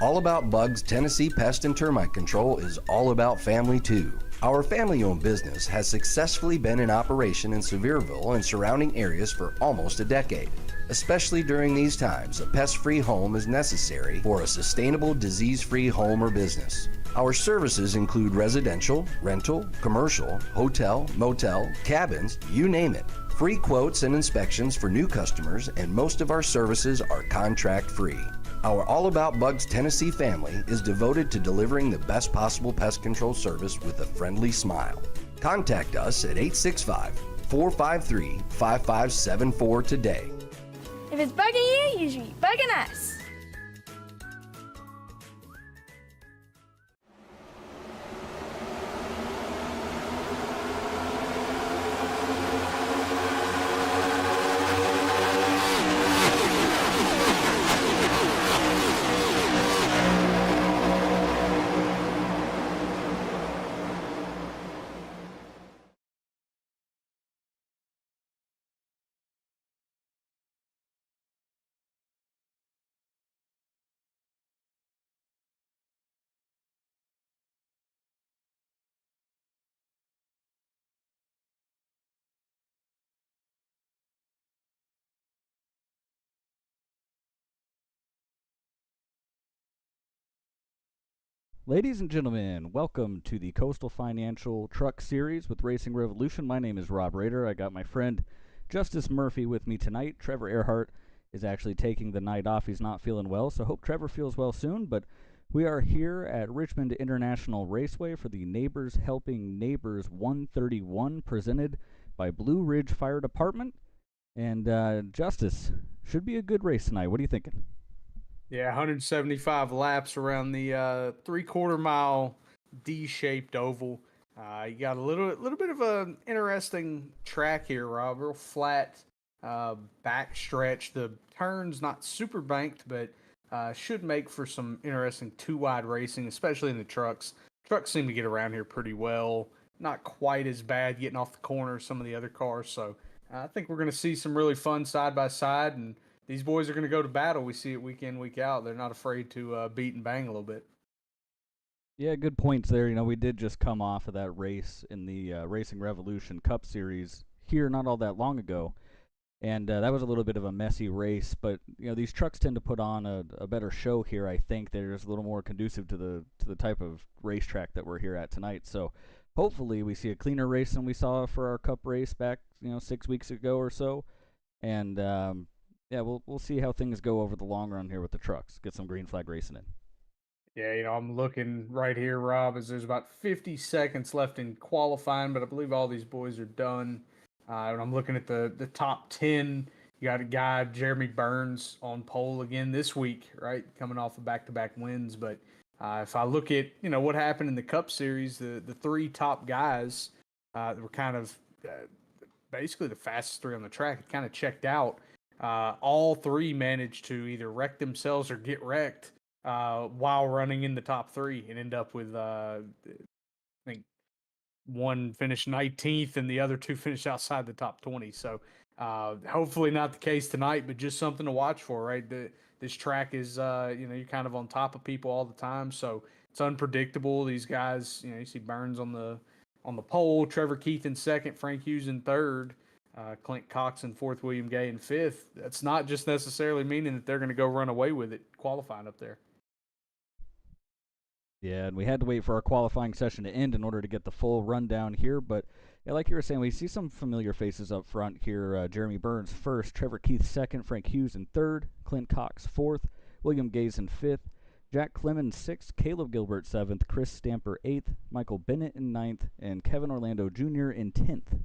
All About Bugs Tennessee Pest and Termite Control is all about family too. Our family-owned business has successfully been in operation in Sevierville and surrounding areas for almost a decade. Especially during these times, a pest-free home is necessary for a sustainable, disease-free home or business. Our services include residential, rental, commercial, hotel, motel, cabins, you name it. Free quotes and inspections for new customers, and most of our services are contract-free. Our All About Bugs Tennessee family is devoted to delivering the best possible pest control service with a friendly smile. Contact us at 865-453-5574 today. If it's bugging you, you should be bugging us. Ladies and gentlemen, welcome to the Coastal Financial Truck Series with Racing Revolution. My name is Rob Rader. I got my friend Justice Murphy with me tonight. Trevor Earhart is actually taking the night off. He's not feeling well, so hope Trevor feels well soon. But we are here at Richmond International Raceway for the Neighbors Helping Neighbors 131 presented by Blue Ridge Fire Department. And Justice, should be a good race tonight. What are you thinking? Yeah, 175 laps around the 3/4 mile D-shaped oval. You got a little bit of an interesting track here, Rob. Real flat back stretch. The turn's not super banked, but should make for some interesting two-wide racing, especially in the trucks. Trucks seem to get around here pretty well. Not quite as bad getting off the corner as some of the other cars. So I think we're going to see some really fun side-by-side, and these boys are going to go to battle. We see it week in, week out. They're not afraid to beat and bang a little bit. Yeah, good points there. You know, we did just come off of that race in the Racing Revolution Cup Series here not all that long ago. And that was a little bit of a messy race. But, you know, these trucks tend to put on a better show here, I think. They're just a little more conducive to the type of racetrack that we're here at tonight. So hopefully we see a cleaner race than we saw for our Cup race back, 6 weeks ago or so. And yeah, we'll see how things go over the long run here with the trucks. Get some green flag racing in. Yeah, I'm looking right here, Rob, as there's about 50 seconds left in qualifying, but I believe all these boys are done. And I'm looking at the top 10. You got a guy, Jeremy Burns, on pole again this week, right? Coming off of back-to-back wins. But if I look at, what happened in the Cup Series, the three top guys were kind of basically the fastest three on the track. It kind of checked out. All three managed to either wreck themselves or get wrecked while running in the top three and end up with, I think, one finished 19th and the other two finished outside the top 20. So hopefully not the case tonight, but just something to watch for, right? This track is, you're kind of on top of people all the time, so it's unpredictable. These guys, you see Burns on the pole, Trevor Keith in second, Frank Hughes in third. Clint Cox in fourth, William Gay in fifth. That's not just necessarily meaning that they're going to go run away with it qualifying up there. Yeah, and we had to wait for our qualifying session to end in order to get the full rundown here. But yeah, like you were saying, we see some familiar faces up front here. Jeremy Burns first, Trevor Keith second, Frank Hughes in third, Clint Cox fourth, William Gaze in fifth, Jack Clemens sixth, Caleb Gilbert seventh, Chris Stamper eighth, Michael Bennett in ninth, and Kevin Orlando Jr. in 10th.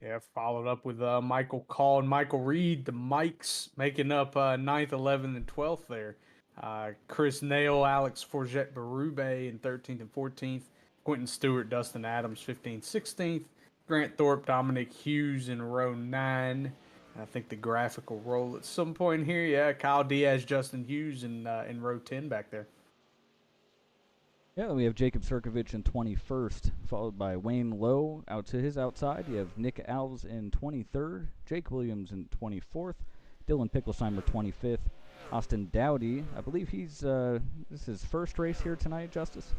Yeah, followed up with Michael Call and Michael Reed, the Mikes making up 9th, 11th, and 12th there. Chris Nail, Alex Forget Berube in 13th and 14th. Quentin Stewart, Dustin Adams, 15th, 16th. Grant Thorpe, Dominic Hughes in row 9. I think the graphic will roll at some point here. Yeah, Kyle Diaz, Justin Hughes in row 10 back there. Yeah, we have Jacob Sirkovich in 21st, followed by Wayne Lowe out to his outside. You have Nick Alves in 23rd, Jake Williams in 24th, Dylan Picklesheimer 25th, Austin Dowdy. I believe this is his first race here tonight, Justice.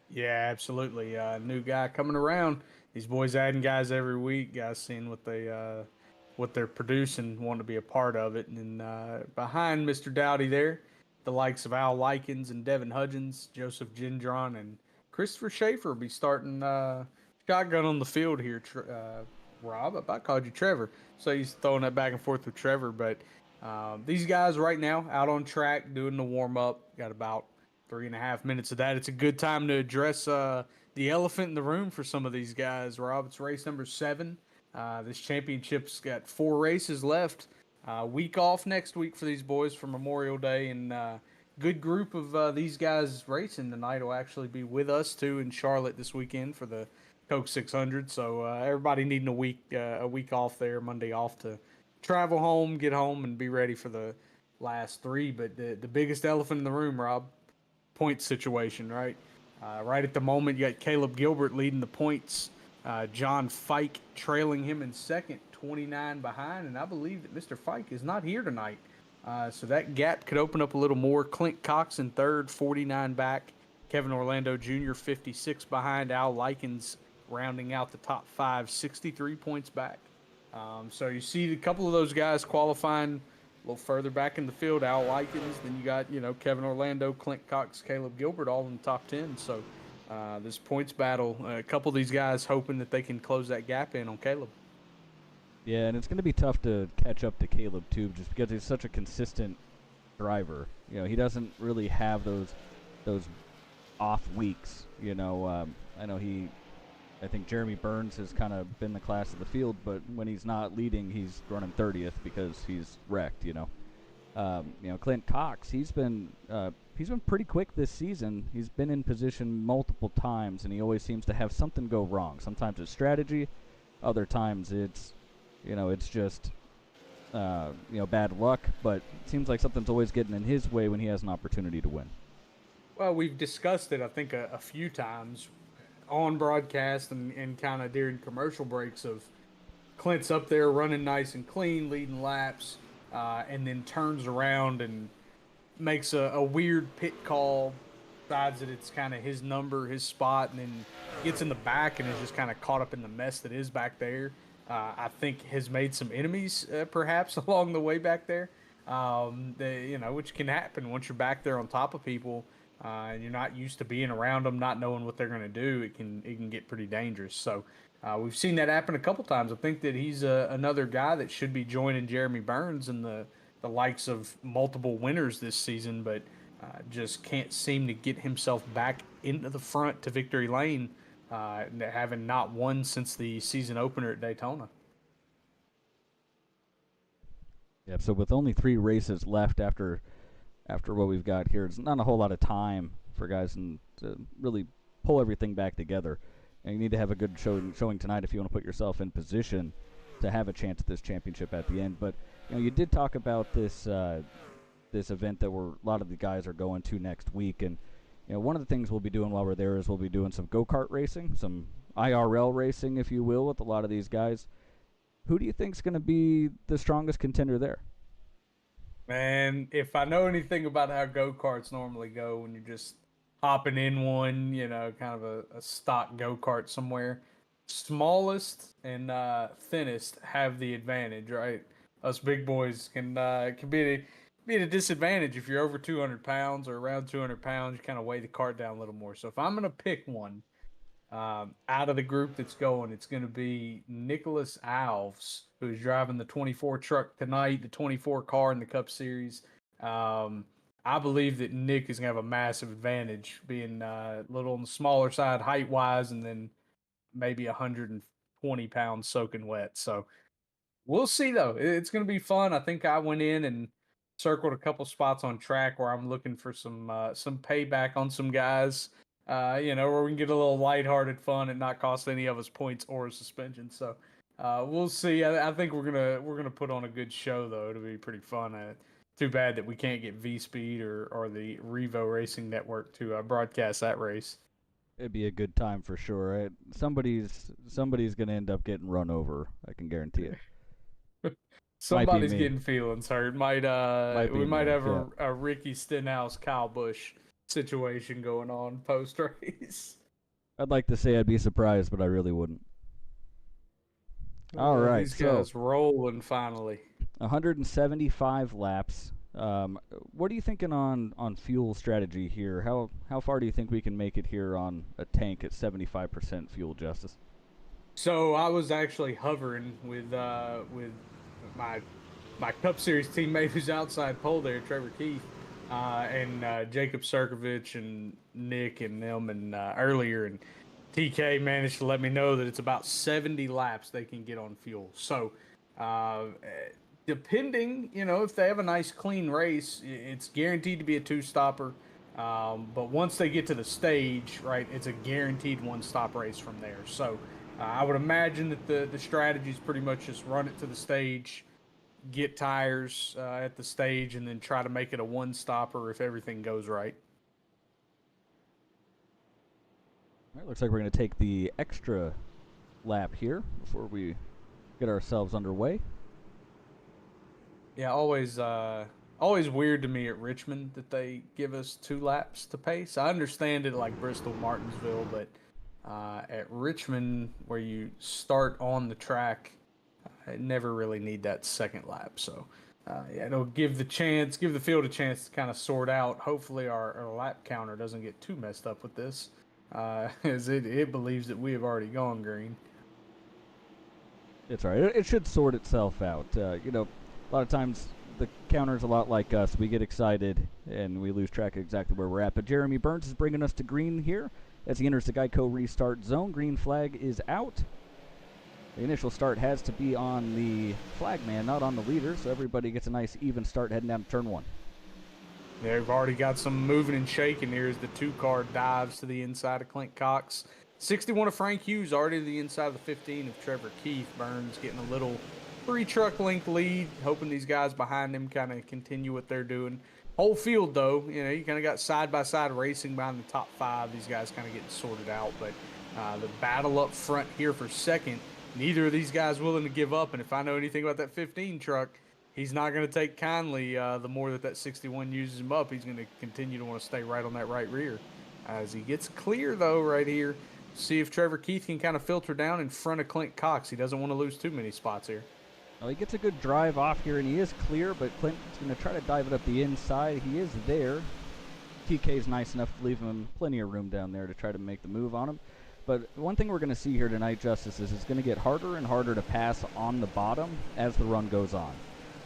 Yeah, absolutely. New guy coming around. These boys adding guys every week. Guys seeing what they're producing, wanting to be a part of it. And behind Mr. Dowdy there, the likes of Al Likens and Devin Hudgens, Joseph Gendron, and Christopher Schaefer will be starting shotgun on the field here. Rob, I about called you Trevor, so he's throwing that back and forth with Trevor. But these guys right now out on track doing the warm up. Got about 3.5 minutes of that. It's a good time to address the elephant in the room for some of these guys. Rob, it's race number 7. This championship's got 4 races left. Week off next week for these boys for Memorial Day, and good group of these guys racing tonight will actually be with us too in Charlotte this weekend for the Coke 600. So everybody needing a week off there, Monday off to travel home, get home, and be ready for the last 3. But the biggest elephant in the room, Rob, point situation, right? Right at the moment, you got Caleb Gilbert leading the points. John Fike trailing him in second, 29 behind, and I believe that Mr. Fike is not here tonight. So that gap could open up a little more. Clint Cox in third, 49 back. Kevin Orlando Jr., 56 behind. Al Likens rounding out the top 5, 63 points back. So you see a couple of those guys qualifying a little further back in the field. Al Likens, then you got, Kevin Orlando, Clint Cox, Caleb Gilbert all in the top 10. So this points battle, a couple of these guys hoping that they can close that gap in on Caleb. Yeah, and it's going to be tough to catch up to Caleb too, just because he's such a consistent driver. He doesn't really have those off weeks. I think Jeremy Burns has kind of been the class of the field, but when he's not leading, he's running 30th because he's wrecked. Clint Cox, he's been pretty quick this season. He's been in position multiple times, and he always seems to have something go wrong. Sometimes it's strategy, other times it's just bad luck. But it seems like something's always getting in his way when he has an opportunity to win. Well, we've discussed it, I think, a few times on broadcast and kind of during commercial breaks of Clint's up there running nice and clean, leading laps, and then turns around and makes a weird pit call, decides that it's kind of his number, his spot, and then gets in the back and is just kind of caught up in the mess that is back there. I think has made some enemies perhaps along the way back there, which can happen once you're back there on top of people. And you're not used to being around them, not knowing what they're going to do, it can get pretty dangerous. So we've seen that happen a couple times. I think that he's another guy that should be joining Jeremy Burns and the likes of multiple winners this season, but just can't seem to get himself back into the front to victory lane, having not won since the season opener at Daytona. Yeah, so with only 3 races left after what we've got here, it's not a whole lot of time for guys to really pull everything back together. And you need to have a good showing tonight if you want to put yourself in position to have a chance at this championship at the end. But you did talk about this event that a lot of the guys are going to next week, and one of the things we'll be doing while we're there is we'll be doing some go-kart racing, some IRL racing, if you will, with a lot of these guys. Who do you think's going to be the strongest contender there? Man, if I know anything about how go-karts normally go when you're just hopping in one, kind of a stock go-kart somewhere, smallest and thinnest have the advantage, right? Us big boys can be at a disadvantage if you're over 200 pounds or around 200 pounds. You kind of weigh the cart down a little more. So if I'm going to pick one out of the group that's going, it's going to be Nicholas Alves, who's driving the 24 truck tonight, the 24 car in the Cup Series. I believe that Nick is going to have a massive advantage, being a little on the smaller side height-wise, and then maybe 120 pounds soaking wet. So we'll see, though. It's going to be fun. I think I went in and circled a couple spots on track where I'm looking for some payback on some guys. Where we can get a little lighthearted fun and not cost any of us points or a suspension. So we'll see. I think we're gonna put on a good show, though. It'll be pretty fun. Too bad that we can't get V Speed or the Revo Racing Network to broadcast that race. It'd be a good time for sure. Right? Somebody's gonna end up getting run over. I can guarantee it. Somebody's me. getting feelings hurt. Might be We might me, have yeah. a Ricky Stenhouse, Kyle Busch situation going on post race. I'd like to say I'd be surprised, but I really wouldn't. All right, These so guys rolling finally. 175 laps. What are you thinking on fuel strategy here? How far do you think we can make it here on a tank at 75% fuel, Justice? So I was actually hovering with my Cup Series teammate who's outside pole there, Trevor Keith, and Jacob Serkovich and Nick and them and earlier, and TK managed to let me know that it's about 70 laps they can get on fuel. So uh, depending, if they have a nice clean race, it's guaranteed to be a two-stopper. But once they get to the stage, right, it's a guaranteed one-stop race from there. So I would imagine that the strategy is pretty much just run it to the stage, get tires at the stage, and then try to make it a one-stopper if everything goes right. All right, looks like we're going to take the extra lap here before we get ourselves underway. Yeah, always weird to me at Richmond that they give us 2 laps to pace. I understand it like Bristol, Martinsville, but at Richmond, where you start on the track, I never really need that second lap. So, yeah, it'll give the field a chance to kind of sort out. Hopefully, our lap counter doesn't get too messed up with this, as it believes that we have already gone green. It's all right. It should sort itself out. A lot of times the counter's a lot like us. We get excited and we lose track of exactly where we're at. But Jeremy Burns is bringing us to green here as he enters the Geico restart zone. Green flag is out. The initial start has to be on the flagman, not on the leader, so everybody gets a nice even start heading down to turn 1. Yeah, we've already got some moving and shaking here as the 2-car dives to the inside of Clint Cox. 61 of Frank Hughes, already to the inside of the 15 of Trevor Keith. Burns getting a little 3-truck length lead, hoping these guys behind him kind of continue what they're doing. Whole field, though, you kind of got side-by-side racing behind the top 5. These guys kind of getting sorted out, but the battle up front here for second, neither of these guys willing to give up, and if I know anything about that 15 truck, he's not going to take kindly the more that 61 uses him up. He's going to continue to want to stay right on that right rear. As he gets clear, though, right here, see if Trevor Keith can kind of filter down in front of Clint Cox. He doesn't want to lose too many spots here. Well, he gets a good drive off here, and he is clear, but Clint's going to try to dive it up the inside. He is there. TK's nice enough to leave him plenty of room down there to try to make the move on him. But one thing we're going to see here tonight, Justice, is it's going to get harder and harder to pass on the bottom as the run goes on.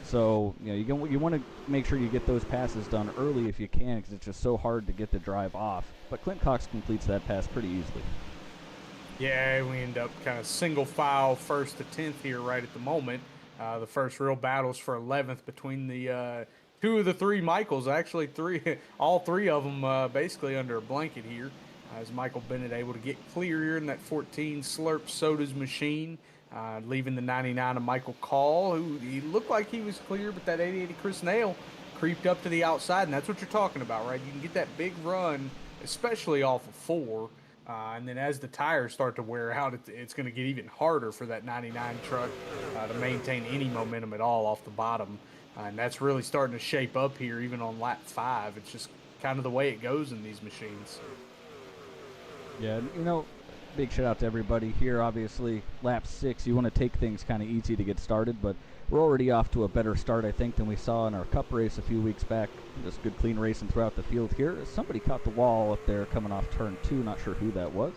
So, you want to make sure you get those passes done early if you can, because it's just so hard to get the drive off. But Clint Cox completes that pass pretty easily. Yeah, we end up kind of single file 1st to 10th here right at the moment. The first real battles for 11th between the 2 of the 3 Michaels. Actually, all 3 of them basically under a blanket here. As Michael Bennett able to get clear here in that 14 Slurp Sodas machine. Leaving the 99 of Michael Call, who he looked like he was clear, but that 88 of Chris Nail creeped up to the outside, and that's what you're talking about, right? You can get that big run, especially off of 4, and then as the tires start to wear out, it's going to get even harder for that 99 truck to maintain any momentum at all off the bottom, and that's really starting to shape up here, even on lap 5. It's just kind of the way it goes in these machines. Yeah, big shout out to everybody here. Obviously, lap 6, you want to take things kind of easy to get started, but we're already off to a better start, I think, than we saw in our Cup race a few weeks back. Just good, clean racing throughout the field here. Somebody caught the wall up there coming off turn 2. Not sure who that was.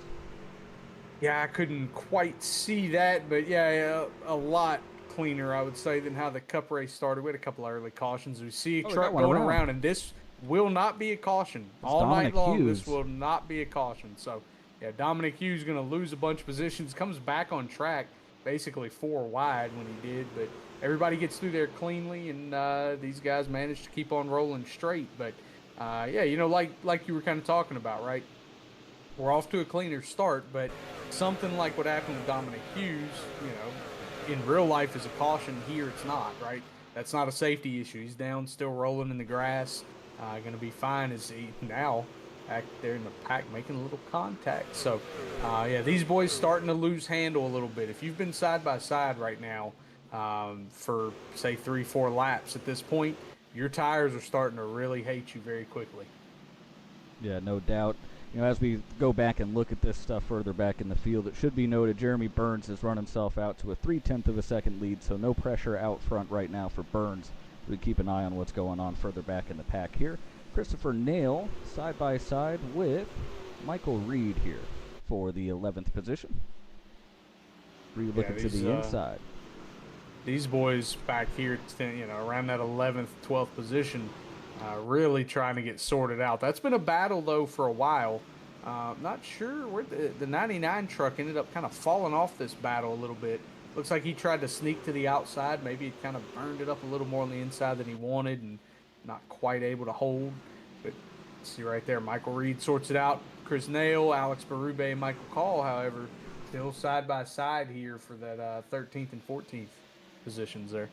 Yeah, I couldn't quite see that, but yeah, a lot cleaner, I would say, than how the Cup race started. We had a couple of early cautions. We see a truck going around, and this will not be a caution. All night long, this will not be a caution. So, yeah, Dominic Hughes going to lose a bunch of positions, comes back on track, basically 4 wide when he did, but everybody gets through there cleanly, and these guys managed to keep on rolling straight. But, yeah, like you were kind of talking about, right? We're off to a cleaner start, but something like what happened with Dominic Hughes, in real life is a caution. Here it's not, right? That's not a safety issue. He's down, still rolling in the grass, going to be fine as he now back there in the pack making a little contact. So, yeah, these boys starting to lose handle a little bit. If you've been side by side right now, for say 3-4 laps. At this point, your tires are starting to really hate you very quickly. Yeah, no doubt. As we go back and look at this stuff further back in the field, it should be noted Jeremy Burns has run himself out to a 0.3 of a second lead, so no pressure out front right now for Burns. We keep an eye on what's going on further back in the pack here. Christopher Nail side by side with Michael Reed here for the 11th position. Reed looking to the inside. These boys back here, around that 11th, 12th position, really trying to get sorted out. That's been a battle, though, for a while. Not sure where the 99 truck ended up kind of falling off this battle a little bit. Looks like he tried to sneak to the outside. Maybe he kind of burned it up a little more on the inside than he wanted and not quite able to hold. But see right there, Michael Reed sorts it out. Chris Nail, Alex Berube, and Michael Call, however, still side by side here for that 13th and 14th positions there.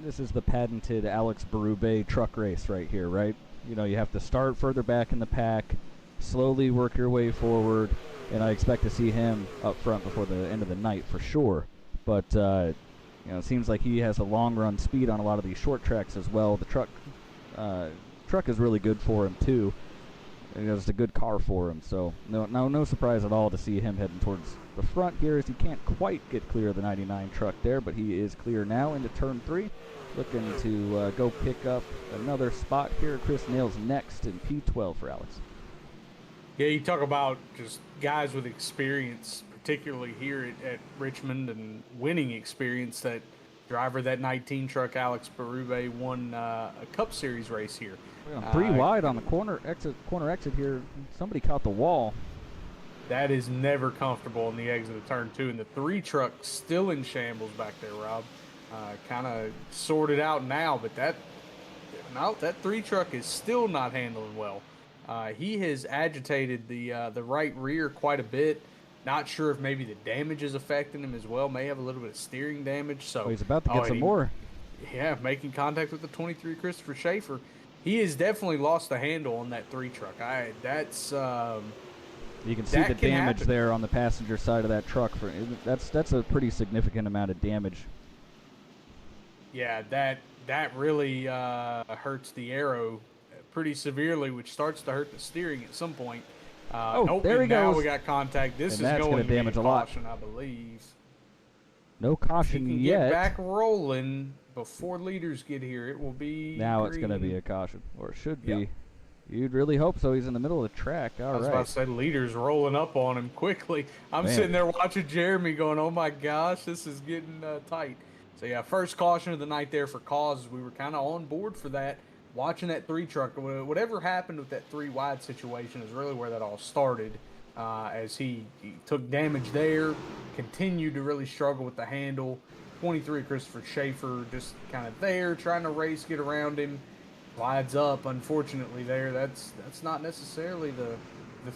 This is the patented Alex Berube truck race right here, right? You have to start further back in the pack, slowly work your way forward, and I expect to see him up front before the end of the night for sure. But, it seems like he has a long run speed on a lot of these short tracks as well. The truck is really good for him too. It's a good car for him, so no surprise at all to see him heading towards the front here, as he can't quite get clear of the 99 truck there, but he is clear now into turn 3. Looking to go pick up another spot here. Chris Nail's next in P12 for Alex. Yeah, you talk about just guys with experience, particularly here at Richmond, and winning experience. That driver, that 19 truck, Alex Berube, won a Cup Series race here. 3 wide on the corner exit here. Somebody caught the wall. That is never comfortable in the exit of turn 2, and the 3 truck still in shambles back there, Rob. Kind of sorted out now, but that 3 truck is still not handling well. He has agitated the right rear quite a bit. Not sure if maybe the damage is affecting him as well. May have a little bit of steering damage. So he's about to get some more. Yeah, making contact with the 23 Christopher Schaefer. He has definitely lost the handle on that 3 truck. You can see the damage there on the passenger side of that truck. That's a pretty significant amount of damage. Yeah, that really hurts the aero pretty severely, which starts to hurt the steering at some point. There he goes. Now we got contact. This is going to damage a caution, I believe. No caution if yet. Get back rolling before leaders get here. It will be now green. It's going to be a caution, or it should be. Yep. You'd really hope so. He's in the middle of the track. All right. I was about to say, leaders rolling up on him quickly. I'm sitting there watching Jeremy going, oh my gosh, this is getting tight. So yeah, first caution of the night there for causes. We were kind of on board for that. Watching that 3 truck, whatever happened with that 3 wide situation is really where that all started. As he took damage there, continued to really struggle with the handle. 23 Christopher Schaefer just kind of there, trying to race, get around him. Slides up, unfortunately there. That's not necessarily the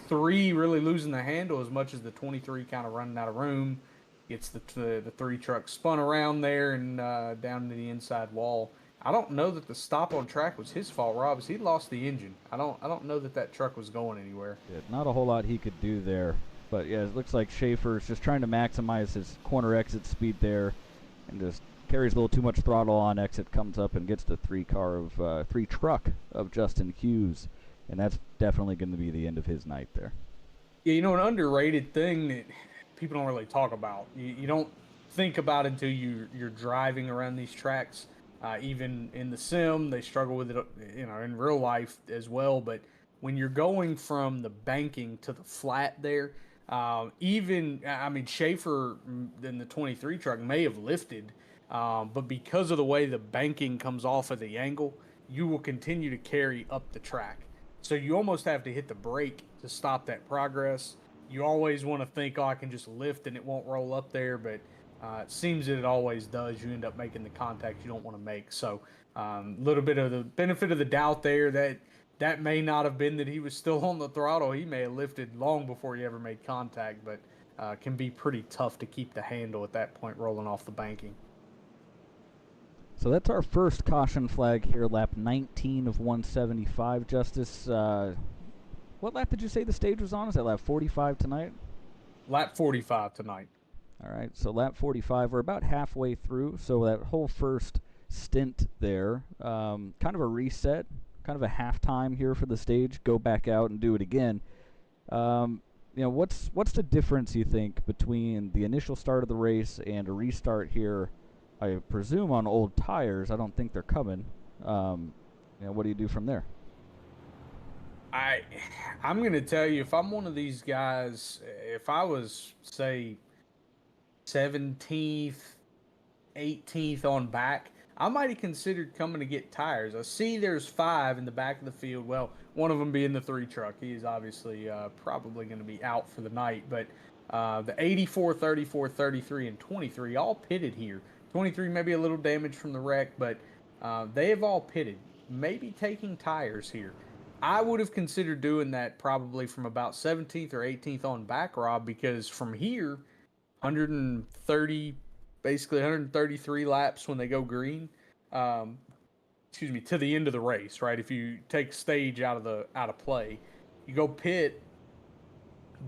3 really losing the handle as much as the 23 kind of running out of room. Gets the 3 truck spun around there and down to the inside wall. I don't know that the stop on track was his fault, Rob, as he lost the engine. I don't know that truck was going anywhere. Yeah, not a whole lot he could do there. But yeah, it looks like Schaefer's just trying to maximize his corner exit speed there, and just carries a little too much throttle on exit, comes up and gets the 3 truck of Justin Hughes, and that's definitely going to be the end of his night there. Yeah, an underrated thing that people don't really talk about. You don't think about it until you're driving around these tracks. Even in the sim, they struggle with it, in real life as well. But when you're going from the banking to the flat there, Schaefer in the 23 truck may have lifted, but because of the way the banking comes off of the angle, you will continue to carry up the track. So you almost have to hit the brake to stop that progress. You always want to think, I can just lift and it won't roll up there, but it seems that it always does. You end up making the contact you don't want to make. So a little bit of the benefit of the doubt there, that may not have been that he was still on the throttle. He may have lifted long before he ever made contact, but can be pretty tough to keep the handle at that point rolling off the banking. So that's our first caution flag here, lap 19 of 175. Justice, what lap did you say the stage was on? Is that lap 45 tonight? Lap 45 tonight. All right, so lap 45, we're about halfway through. So that whole first stint there, kind of a reset, kind of a halftime here for the stage. Go back out and do it again. What's the difference, you think, between the initial start of the race and a restart here? I presume on old tires. I don't think they're coming. What do you do from there? I'm gonna tell you, if I'm one of these guys, if I was, say, 17th, 18th on back, I might have considered coming to get tires. I see there's 5 in the back of the field. Well, one of them being the 3 truck. He is obviously probably going to be out for the night. But the 84, 34, 33, and 23 all pitted here. 23 maybe a little damage from the wreck, but they have all pitted. Maybe taking tires here. I would have considered doing that probably from about 17th or 18th on back, Rob, because from here, 130, basically 133 laps when they go green, to the end of the race, right? If you take stage out of play, you go pit,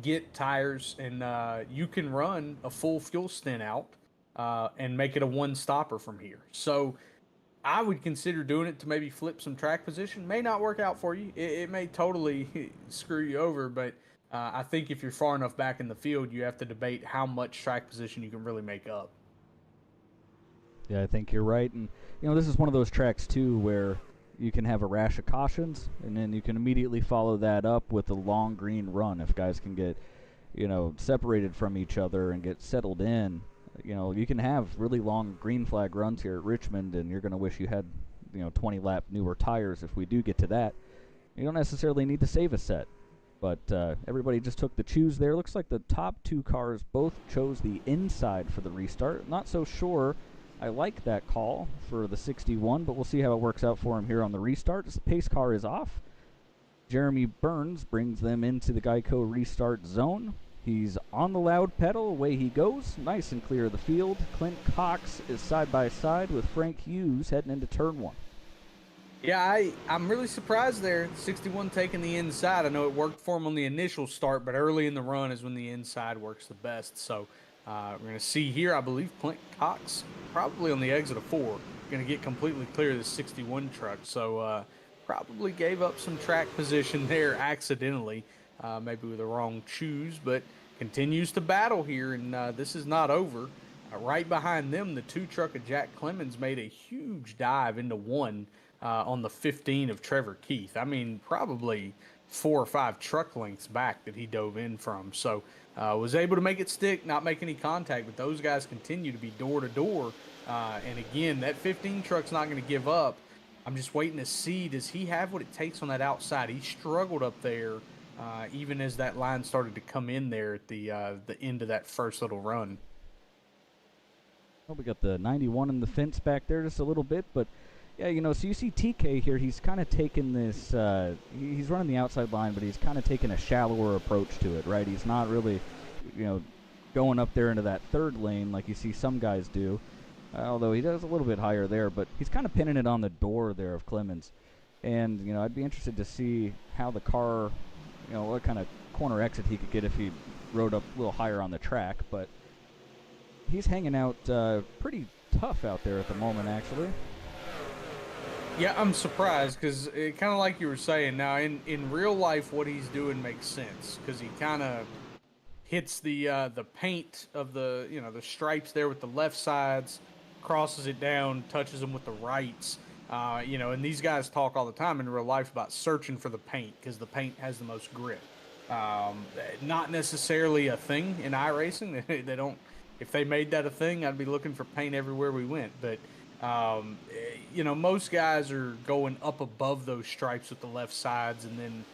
get tires, and you can run a full fuel stint out and make it a one stopper from here. So I would consider doing it to maybe flip some track position. May not work out for you. It may totally screw you over, but I think if you're far enough back in the field, you have to debate how much track position you can really make up. Yeah, I think you're right. And, this is one of those tracks, too, where you can have a rash of cautions, and then you can immediately follow that up with a long green run. If guys can get, separated from each other and get settled in, you can have really long green flag runs here at Richmond, and you're going to wish you had, 20-lap newer tires if we do get to that. You don't necessarily need to save a set. But everybody just took the choose there. Looks like the top 2 cars both chose the inside for the restart. Not so sure I like that call for the 61, but we'll see how it works out for him here on the restart. As the pace car is off, Jeremy Burns brings them into the Geico restart zone. He's on the loud pedal. Away he goes. Nice and clear of the field. Clint Cox is side by side with Frank Hughes heading into turn 1. Yeah, I'm really surprised there. 61 taking the inside. I know it worked for him on the initial start, but early in the run is when the inside works the best. So we're going to see here, I believe, Clint Cox probably on the exit of 4. Going to get completely clear of the 61 truck. So probably gave up some track position there accidentally, maybe with the wrong choose, but continues to battle here, and this is not over. Right behind them, the 2 truck of Jack Clemens made a huge dive into 1 on the 15 of Trevor Keith. I mean, probably 4 or 5 truck lengths back that he dove in from. So was able to make it stick, not make any contact, but those guys continue to be door to door. And again, that 15 truck's not going to give up. I'm just waiting to see, does he have what it takes on that outside? He struggled up there, even as that line started to come in there at the end of that first little run. Well, we got the 91 in the fence back there just a little bit, but yeah, so you see TK here, he's kind of taken this, he's running the outside line, but he's kind of taken a shallower approach to it, right? He's not really, going up there into that third lane like you see some guys do, although he does a little bit higher there, but he's kind of pinning it on the door there of Clemens. And, I'd be interested to see how the car, what kind of corner exit he could get if he rode up a little higher on the track, but he's hanging out pretty tough out there at the moment, actually. Yeah, I'm surprised because kind of like you were saying. Now, in real life, what he's doing makes sense because he kind of hits the paint of the the stripes there with the left sides, crosses it down, touches them with the rights. And these guys talk all the time in real life about searching for the paint because the paint has the most grip. Not necessarily a thing in iRacing. They don't. If they made that a thing, I'd be looking for paint everywhere we went. But most guys are going up above those stripes with the left sides and then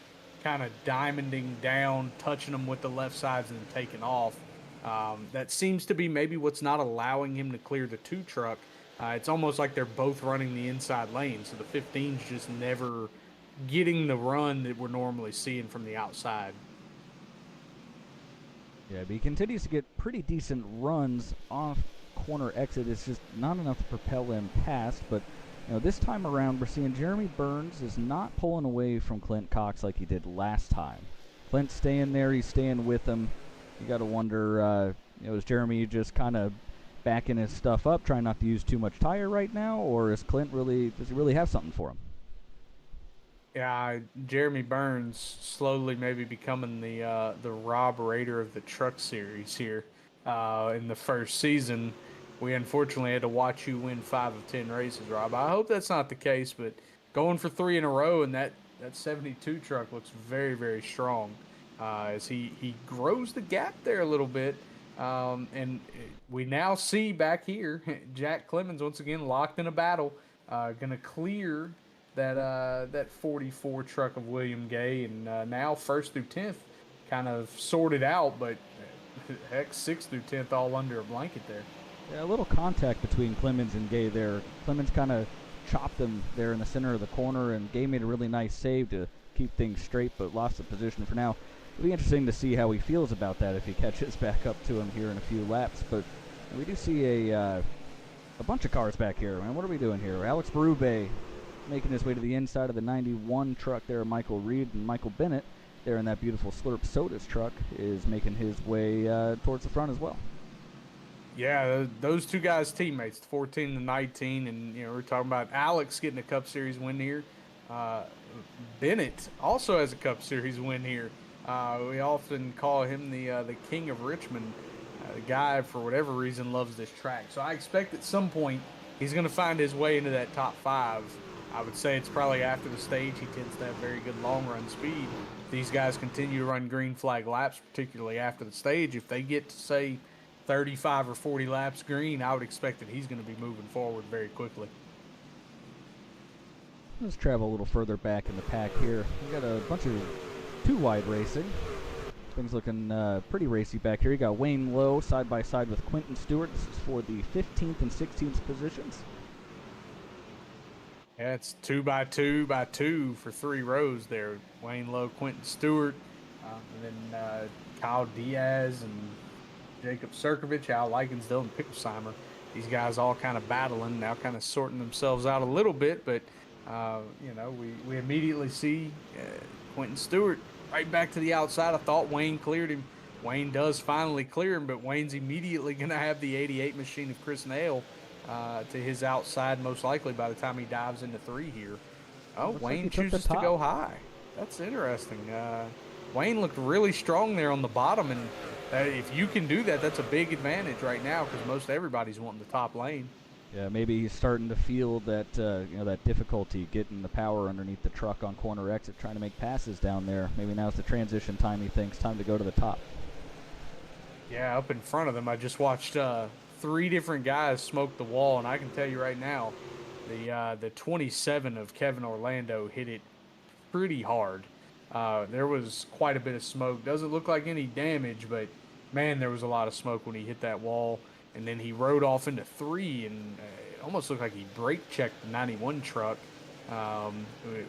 kind of diamonding down, touching them with the left sides and then taking off. That seems to be maybe what's not allowing him to clear the 2 truck. It's almost like they're both running the inside lane, so the 15's just never getting the run that we're normally seeing from the outside. Yeah, but he continues to get pretty decent runs off corner exit. It's just not enough to propel him past, but this time around we're seeing Jeremy Burns is not pulling away from Clint Cox like he did last time. Clint's staying there, he's staying with him. You got to wonder Is Jeremy just kind of backing his stuff up, trying not to use too much tire right now, or does he really have something for him? Yeah, Jeremy Burns slowly maybe becoming the Rob Raider of the Truck Series here. In the first season, we unfortunately had to watch you win 5 of 10 races, Rob. I hope that's not the case, but going for 3 in a row, and that 72 truck looks very, very strong as he grows the gap there a little bit. And we now see back here Jack Clemens once again locked in a battle, going to clear that 44 truck of William Gay, and now 1st through 10th kind of sorted out, but heck, 6th through 10th all under a blanket there. Yeah, a little contact between Clemens and Gay there. Clemens kind of chopped him there in the center of the corner, and Gay made a really nice save to keep things straight, but lost the position for now. It'll be interesting to see how he feels about that if he catches back up to him here in a few laps. But we do see a bunch of cars back here. Man, what are we doing here? Alex Berube making his way to the inside of the 91 truck there. Michael Reed and Michael Bennett there in that beautiful Slurp Sodas truck is making his way towards the front as well. Yeah, those two guys teammates, 14 and 19, and we're talking about Alex getting a Cup Series win here. Bennett also has a Cup Series win here. We often call him the king of Richmond. The guy, for whatever reason, loves this track. So I expect at some point he's going to find his way into that top 5. I would say it's probably after the stage. He tends to have very good long-run speed. These guys continue to run green flag laps, particularly after the stage. If they get to, say, 35 or 40 laps green, I would expect that he's going to be moving forward very quickly. Let's travel a little further back in the pack here. We got a bunch of 2-wide racing. Things looking pretty racy back here. You got Wayne Lowe side by side with Quentin Stewart. This is for the 15th and 16th positions. Yeah, it's 2 by 2 by 2 for 3 rows there. Wayne Lowe, Quentin Stewart, and then Kyle Diaz and Jacob Serkovich, Al Likensdale, and Picklesheimer. These guys all kind of battling now, kind of sorting themselves out a little bit, but we immediately see Quentin Stewart right back to the outside. I thought Wayne cleared him. Wayne does finally clear him, but Wayne's immediately going to have the 88 machine of Chris Nail to his outside, most likely by the time he dives into 3 here. Oh, Looks Wayne like he took chooses the to go top. high. That's interesting. Wayne looked really strong there on the bottom, and if you can do that, that's a big advantage right now because most everybody's wanting the top lane. Yeah, maybe he's starting to feel that that difficulty getting the power underneath the truck on corner exit, trying to make passes down there. Maybe now's the transition time. He thinks time to go to the top. Yeah, up in front of them, I just watched 3 different guys smoke the wall, and I can tell you right now, the 27 of Kevin Orlando hit it pretty hard. There was quite a bit of smoke. Doesn't look like any damage, but man, there was a lot of smoke when he hit that wall. And then he rode off into 3, and it almost looked like he brake checked the 91 truck,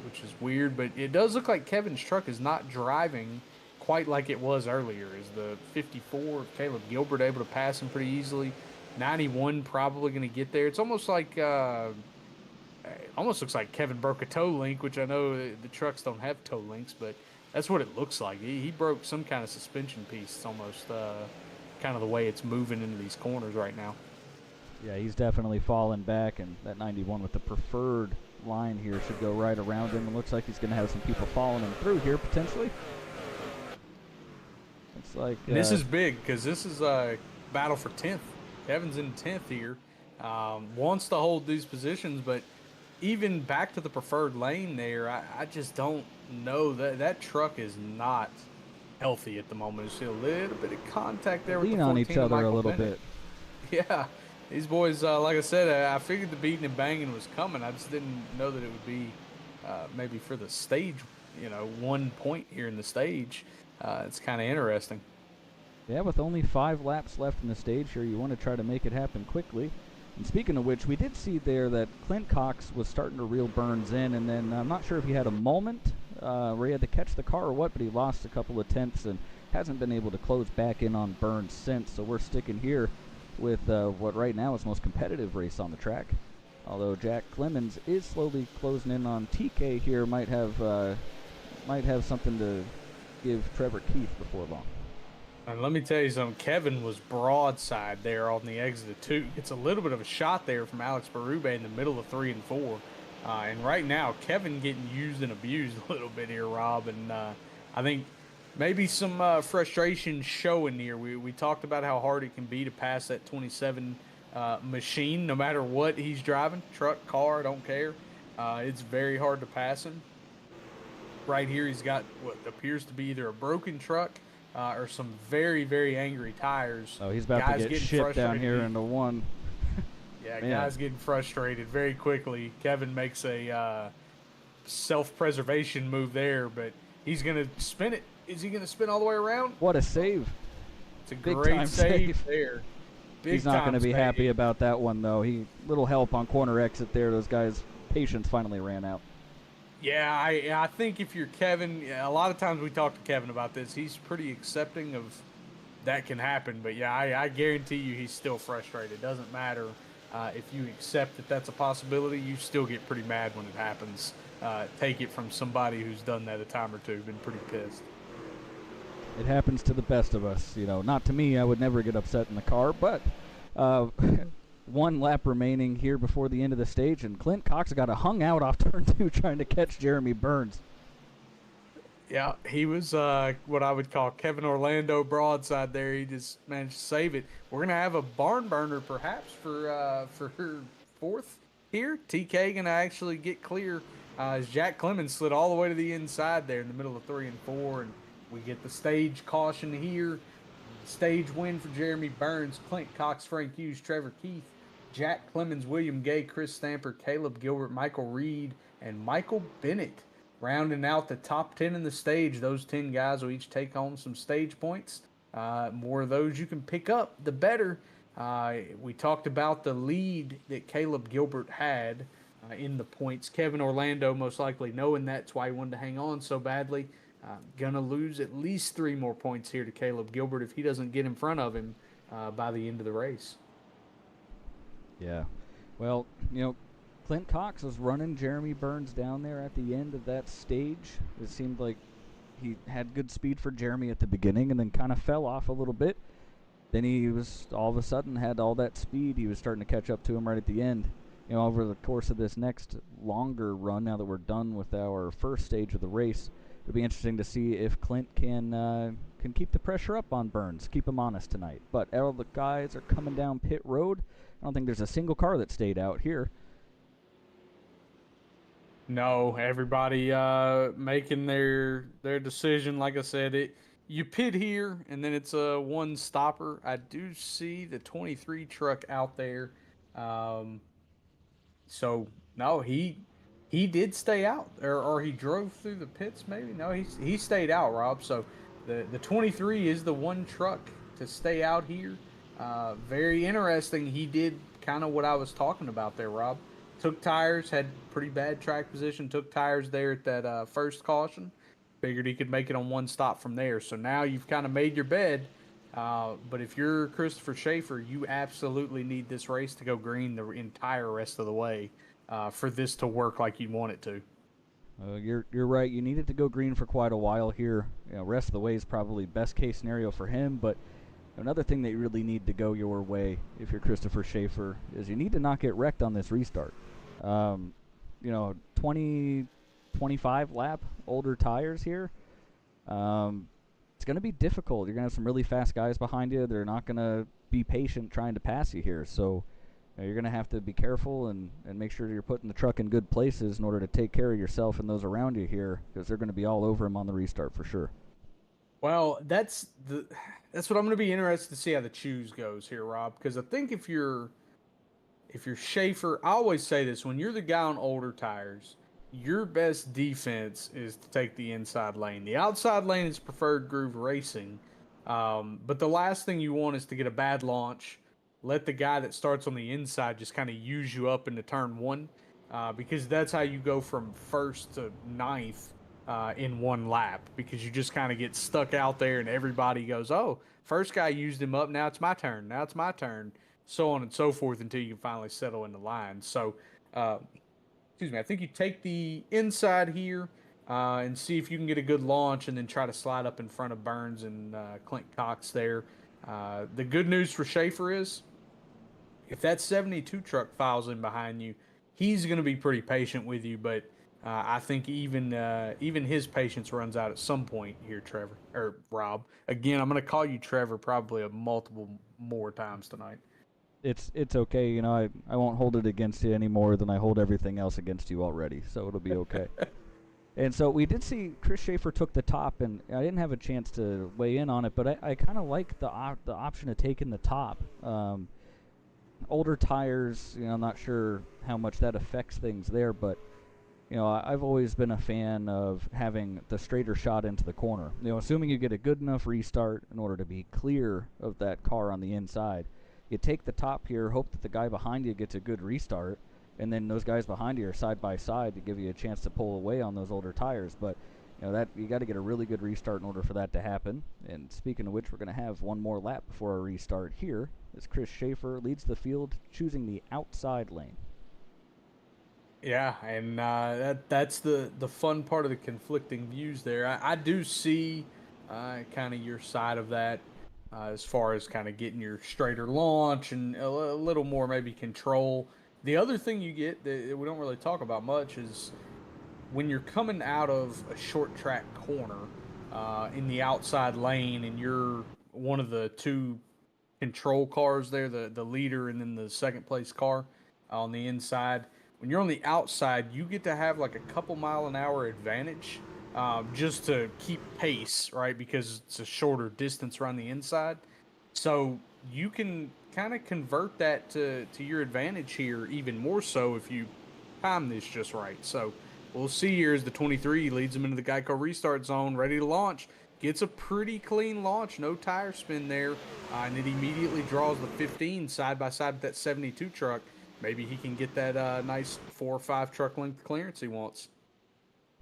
which is weird. But it does look like Kevin's truck is not driving quite like it was earlier. Is the 54 of Caleb Gilbert able to pass him pretty easily? 91 probably going to get there. It's almost like almost looks like Kevin broke a toe link, which I know the trucks don't have toe links, but that's what it looks like. He broke some kind of suspension piece. It's almost kind of the way it's moving into these corners right now. Yeah, he's definitely fallen back, and that 91 with the preferred line here should go right around him. It looks like he's going to have some people following him through here, potentially. It's like this is big because this is a battle for 10th. Kevin's in 10th here. Wants to hold these positions, but even back to the preferred lane there, I just don't know. That truck is not healthy at the moment. You see a little bit of contact there with the 14 on each other a little Bennett. bit. Yeah, these boys, like I said, I figured the beating and banging was coming. I just didn't know that it would be maybe for the stage, 1 point here in the stage. It's kind of interesting. Yeah, with only 5 laps left in the stage here, you want to try to make it happen quickly. And speaking of which, we did see there that Clint Cox was starting to reel Burns in, and then I'm not sure if he had a moment where he had to catch the car or what, but he lost a couple of tenths and hasn't been able to close back in on Burns since. So we're sticking here with what right now is the most competitive race on the track. Although Jack Clemens is slowly closing in on TK here, might have something to give Trevor Keith before long. And let me tell you something. Kevin was broadside there on the exit of 2. It's a little bit of a shot there from Alex Berube in the middle of 3 and 4. And right now, Kevin getting used and abused a little bit here, Rob. And I think maybe some frustration showing here. We talked about how hard it can be to pass that 27 machine, no matter what he's driving, truck, car, don't care. It's very hard to pass him. Right here, he's got what appears to be either a broken truck or some very, very angry tires. Oh, he's about to get shipped down here into one. Yeah, guys getting frustrated very quickly. Kevin makes a self-preservation move there, but he's going to spin it. Is he going to spin all the way around? What a save. It's a great save there. He's not going to be happy about that one, though. Little help on corner exit there. Those guys' patience finally ran out. Yeah, I think if you're Kevin, a lot of times we talk to Kevin about this. He's pretty accepting of that can happen. But, yeah, I guarantee you he's still frustrated. It doesn't matter if you accept that that's a possibility. You still get pretty mad when it happens. Take it from somebody who's done that a time or two, been pretty pissed. It happens to the best of us. Not to me. I would never get upset in the car. But one lap remaining here before the end of the stage, and Clint Cox got hung out off turn 2 trying to catch Jeremy Burns. Yeah, he was what I would call Kevin Orlando broadside there. He just managed to save it. We're going to have a barn burner perhaps for her 4th here. TK going to actually get clear as Jack Clemens slid all the way to the inside there in the middle of 3 and 4, and we get the stage caution here. Stage win for Jeremy Burns, Clint Cox, Frank Hughes, Trevor Keith, Jack Clemens, William Gay, Chris Stamper, Caleb Gilbert, Michael Reed, and Michael Bennett. Rounding out the top 10 in the stage. Those 10 guys will each take home some stage points. More of those you can pick up, the better. We talked about the lead that Caleb Gilbert had in the points. Kevin Orlando most likely knowing that's why he wanted to hang on so badly. Gonna lose at least 3 more points here to Caleb Gilbert if he doesn't get in front of him by the end of the race. Yeah. Well, Clint Cox was running Jeremy Burns down there at the end of that stage. It seemed like he had good speed for Jeremy at the beginning and then kind of fell off a little bit. Then he was all of a sudden had all that speed. He was starting to catch up to him right at the end. Over the course of this next longer run, now that we're done with our first stage of the race, it'll be interesting to see if Clint can keep the pressure up on Burns, keep him honest tonight. But all the guys are coming down pit road. I don't think there's a single car that stayed out here. No, everybody making their decision. Like I said, you pit here, and then it's a one stopper. I do see the 23 truck out there. So no, he did stay out, or he drove through the pits. Maybe no, he stayed out, Rob. So the 23 is the one truck to stay out here. Very interesting. He did kind of what I was talking about there, Rob. Took tires, had pretty bad track position, took tires there at that first caution. Figured he could make it on one stop from there. So now you've kind of made your bed. But if you're Christopher Schaefer, you absolutely need this race to go green the entire rest of the way for this to work like you want it to. You're right. You need it to go green for quite a while here. Rest of the way is probably best case scenario for him, but another thing that you really need to go your way if you're Christopher Schaefer is you need to not get wrecked on this restart. 20, 25 lap older tires here. It's going to be difficult. You're going to have some really fast guys behind you. They're not going to be patient trying to pass you here. So you're going to have to be careful and make sure you're putting the truck in good places in order to take care of yourself and those around you here, because they're going to be all over him on the restart for sure. Well, that's what I'm going to be interested to see how the choose goes here, Rob. Because I think if you're Schaefer, I always say this, when you're the guy on older tires, your best defense is to take the inside lane. The outside lane is preferred groove racing, but the last thing you want is to get a bad launch, let the guy that starts on the inside just kind of use you up into turn 1, because that's how you go from first to ninth in one lap, because you just kind of get stuck out there and everybody goes, oh, first guy used him up, now it's my turn, so on and so forth until you can finally settle in the line. So, excuse me, I think you take the inside here, and see if you can get a good launch, and then try to slide up in front of Burns and Clint Cox there. The good news for Schaefer is if that 72 truck files in behind you, he's going to be pretty patient with you. But I think even his patience runs out at some point here, Trevor or Rob. Again, I'm going to call you Trevor probably a multiple more times tonight. It's okay. You know, I won't hold it against you any more than I hold everything else against you already. So it'll be okay. And so we did see Chris Schaefer took the top, and I didn't have a chance to weigh in on it, but I kind of like the option of taking the top. Older tires, you know, I'm not sure how much that affects things there, but you know, I've always been a fan of having the straighter shot into the corner. You know, assuming you get a good enough restart in order to be clear of that car on the inside. You take the top here, hope that the guy behind you gets a good restart, and then those guys behind you are side by side to give you a chance to pull away on those older tires. But you know that you got to get a really good restart in order for that to happen. And speaking of which, we're going to have one more lap before our restart here as Chris Schaefer leads the field, choosing the outside lane. Yeah, and that's the fun part of the conflicting views there. I do see kind of your side of that as far as kind of getting your straighter launch and a little more maybe control. The other thing you get that we don't really talk about much is when you're coming out of a short track corner in the outside lane and you're one of the two control cars there, the leader and then the second place car on the inside. When you're on the outside, you get to have like a couple mile an hour advantage just to keep pace, right? Because it's a shorter distance around the inside. So you can kind of convert that to your advantage here even more so if you time this just right. So we'll see here as the 23 leads him into the Geico restart zone, ready to launch. Gets a pretty clean launch, no tire spin there, and it immediately draws the 15 side by side with that 72 truck. Maybe he can get that nice 4 or 5 truck length clearance he wants.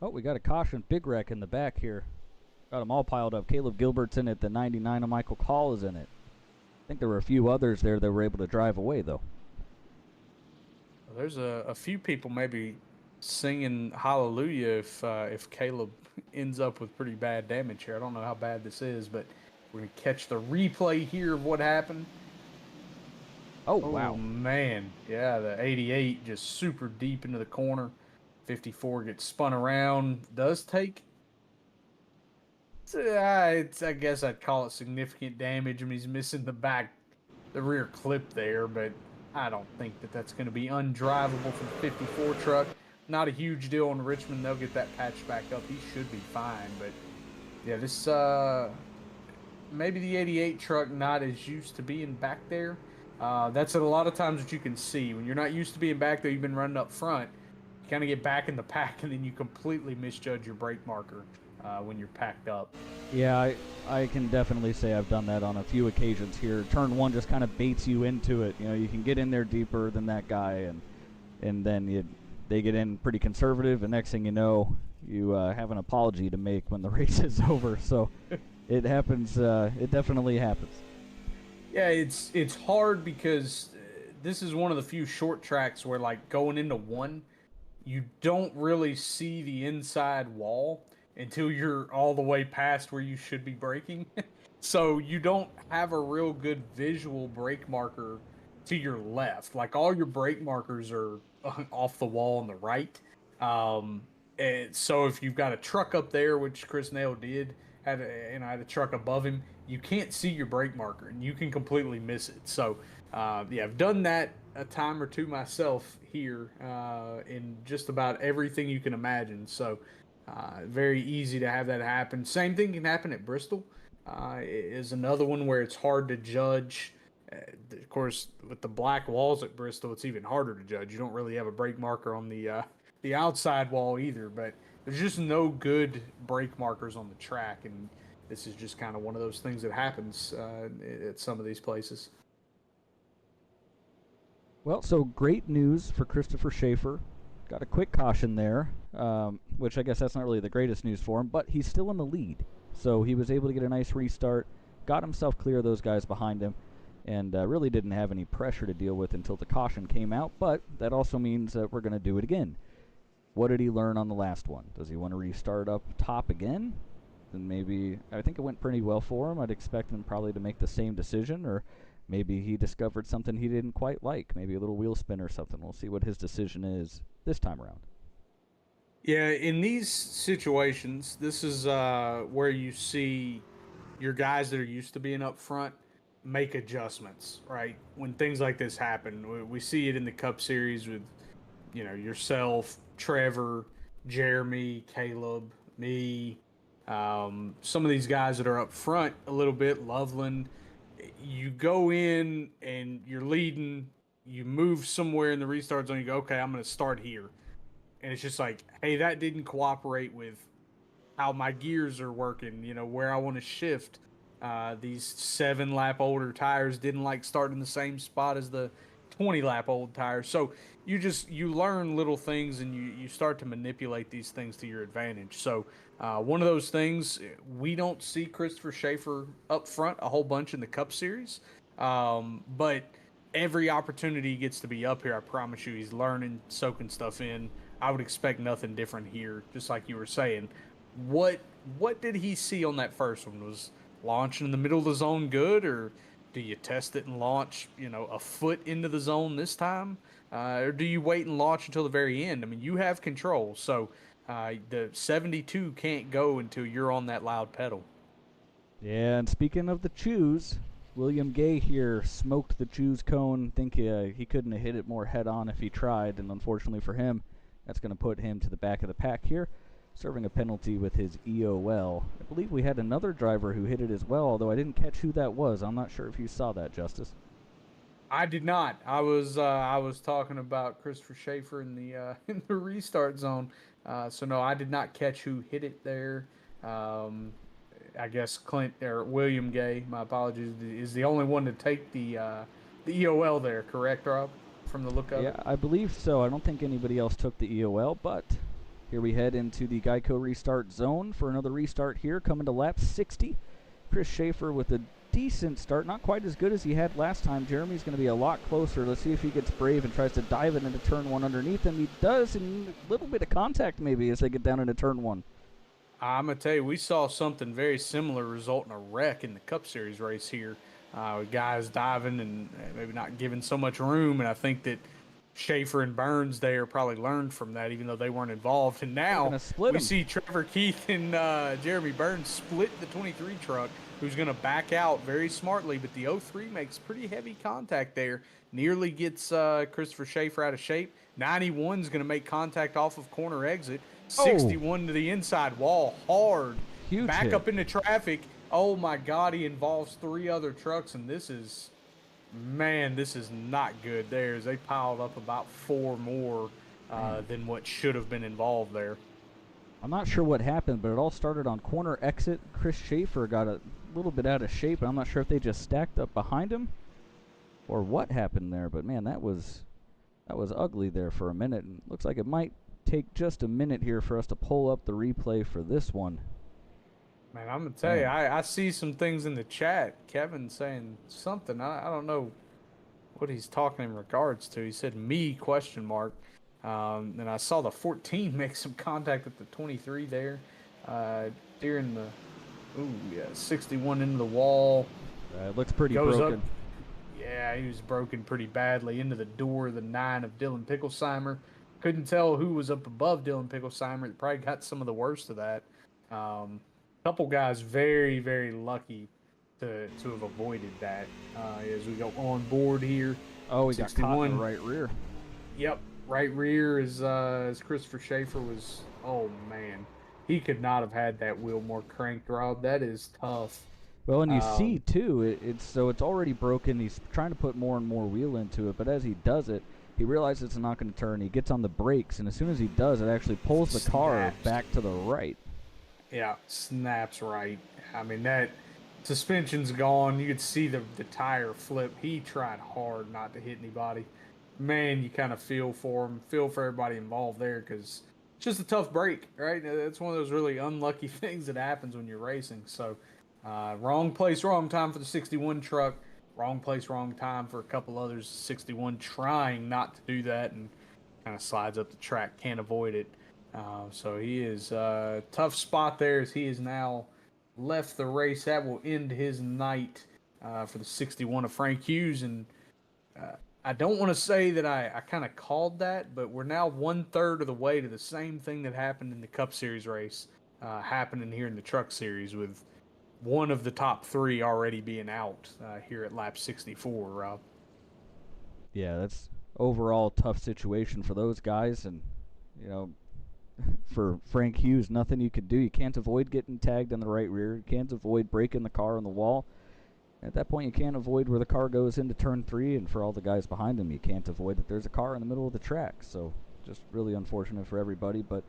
Oh, we got a caution, big wreck in the back here. Got them all piled up. Caleb Gilbert's in it, the 99 of Michael Call is in it. I think there were a few others there that were able to drive away, though. Well, there's a few people maybe singing hallelujah if Caleb ends up with pretty bad damage here. I don't know how bad this is, but we're going to catch the replay here of what happened. Oh, wow. Oh, man. Yeah, the 88 just super deep into the corner. 54 gets spun around. Does take... I guess I'd call it significant damage. I mean, he's missing the rear clip there, but I don't think that's going to be undrivable for the 54 truck. Not a huge deal in Richmond. They'll get that patched back up. He should be fine, but yeah, this... maybe the 88 truck not as used to being back there. That's a lot of times what you can see. When you're not used to being back there, you've been running up front, you kind of get back in the pack, and then you completely misjudge your brake marker when you're packed up. Yeah, I can definitely say I've done that on a few occasions here. Turn one just kind of baits you into it. You know, you can get in there deeper than that guy, and then they get in pretty conservative, and next thing you know, you have an apology to make when the race is over. So it happens. It definitely happens. Yeah, it's hard because this is one of the few short tracks where, like, going into one, you don't really see the inside wall until you're all the way past where you should be braking. So you don't have a real good visual brake marker to your left. Like, all your brake markers are off the wall on the right. And so if you've got a truck up there, which Chris Nail did, had a truck above him, you can't see your brake marker, and you can completely miss it. So, yeah, I've done that a time or two myself here in just about everything you can imagine. So, very easy to have that happen. Same thing can happen at Bristol. Is another one where it's hard to judge. Of course, with the black walls at Bristol, it's even harder to judge. You don't really have a brake marker on the outside wall either, but there's just no good brake markers on the track, and this is just kind of one of those things that happens at some of these places. Well, so great news for Christopher Schaefer. Got a quick caution there, which I guess that's not really the greatest news for him, but he's still in the lead. So he was able to get a nice restart, got himself clear of those guys behind him, and really didn't have any pressure to deal with until the caution came out, but that also means that we're going to do it again. What did he learn on the last one? Does he want to restart up top again? Then maybe, I think it went pretty well for him. I'd expect him probably to make the same decision, or maybe he discovered something he didn't quite like, maybe a little wheel spin or something. We'll see what his decision is this time around. Yeah, in these situations, this is where you see your guys that are used to being up front make adjustments, right? When things like this happen, we see it in the Cup Series with, yourself, Trevor, Jeremy, Caleb, me, some of these guys that are up front a little bit, Loveland. You go in and you're leading, you move somewhere in the restart zone, you go, okay, I'm going to start here. And it's just like, hey, that didn't cooperate with how my gears are working, where I want to shift. These 7-lap older tires didn't like starting the same spot as the 20-lap old tires. So you learn little things, and you start to manipulate these things to your advantage. So one of those things, we don't see Christopher Schaefer up front a whole bunch in the Cup Series, but every opportunity he gets to be up here, I promise you, he's learning, soaking stuff in. I would expect nothing different here, just like you were saying. What did he see on that first one? Was launching in the middle of the zone good, or do you test it and launch, a foot into the zone this time? Or do you wait and launch until the very end? I mean, you have control, so the 72 can't go until you're on that loud pedal. Yeah, and speaking of the chews, William Gay here smoked the chews cone. Think he couldn't have hit it more head on if he tried, and unfortunately for him, that's going to put him to the back of the pack here, serving a penalty with his EOL. I believe we had another driver who hit it as well, although I didn't catch who that was. I'm not sure if you saw that, Justice. I did not. I was talking about Christopher Schaefer in the in the restart zone. So no, I did not catch who hit it there. I guess Clint or William Gay, my apologies, is the only one to take the EOL there. Correct, Rob? From the look of it. Yeah, I believe so. I don't think anybody else took the EOL, but here we head into the Geico restart zone for another restart here, coming to lap 60. Chris Schaefer with a decent start, not quite as good as he had last time. Jeremy's going to be a lot closer. Let's see if he gets brave and tries to dive it into turn one underneath him. He does, and a little bit of contact maybe as they get down into turn one. I'm going to tell you, we saw something very similar result in a wreck in the Cup Series race here. With guys diving and maybe not giving so much room, and I think that Schaefer and Burns there probably learned from that, even though they weren't involved. And now we see Trevor Keith and Jeremy Burns split the 23 truck, who's going to back out very smartly, but the 03 makes pretty heavy contact there, nearly gets Christopher Schaefer out of shape. 91 is going to make contact off of corner exit. 61 to the inside wall, hard. Huge back hit. Up into traffic. Oh my God, he involves 3 other trucks, and this is not good there, as they piled up about 4 more than what should have been involved there. I'm not sure what happened, but it all started on corner exit. Chris Schaefer got a little bit out of shape, and I'm not sure if they just stacked up behind him or what happened there, but man, that was ugly there for a minute, and looks like it might take just a minute here for us to pull up the replay for this one. Man, I'm going to tell you, I see some things in the chat. Kevin saying something. I don't know what he's talking in regards to. He said, me, question mark. And I saw the 14 make some contact with the 23 there. During the, 61 into the wall. It looks pretty Goes broken. Up. Yeah, he was broken pretty badly into the door of the 9 of Dylan Picklesheimer. Couldn't tell who was up above Dylan Picklesheimer. It probably got some of the worst of that. Couple guys very, very lucky to have avoided that as we go on board here. Oh, he got caught in the right rear. Yep, right rear as Christopher Schaefer was. Oh man, he could not have had that wheel more cranked, Rob. That is tough. Well, and you see too, it's already broken. He's trying to put more and more wheel into it, but as he does it, he realizes it's not going to turn. He gets on the brakes, and as soon as he does, it actually pulls the car back to the right. Yeah, snaps right. I mean, that suspension's gone. You could see the tire flip. He tried hard not to hit anybody. Man, you kind of feel for him, feel for everybody involved there, because it's just a tough break, right? That's one of those really unlucky things that happens when you're racing. So, wrong place, wrong time for the 61 truck. Wrong place, wrong time for a couple others. 61 trying not to do that and kind of slides up the track, can't avoid it. So he is tough spot there as he has now left the race. That will end his night for the 61 of Frank Hughes. And I don't want to say that I kind of called that, but we're now 1/3 of the way to the same thing that happened in the Cup Series race happening here in the Truck Series, with one of the top three already being out here at lap 64, Rob. Yeah, that's overall tough situation for those guys, and you know, for Frank Hughes, nothing you could do. You can't avoid getting tagged in the right rear. You can't avoid breaking the car on the wall. At that point, you can't avoid where the car goes into turn 3, and for all the guys behind him, you can't avoid that there's a car in the middle of the track. So just really unfortunate for everybody. But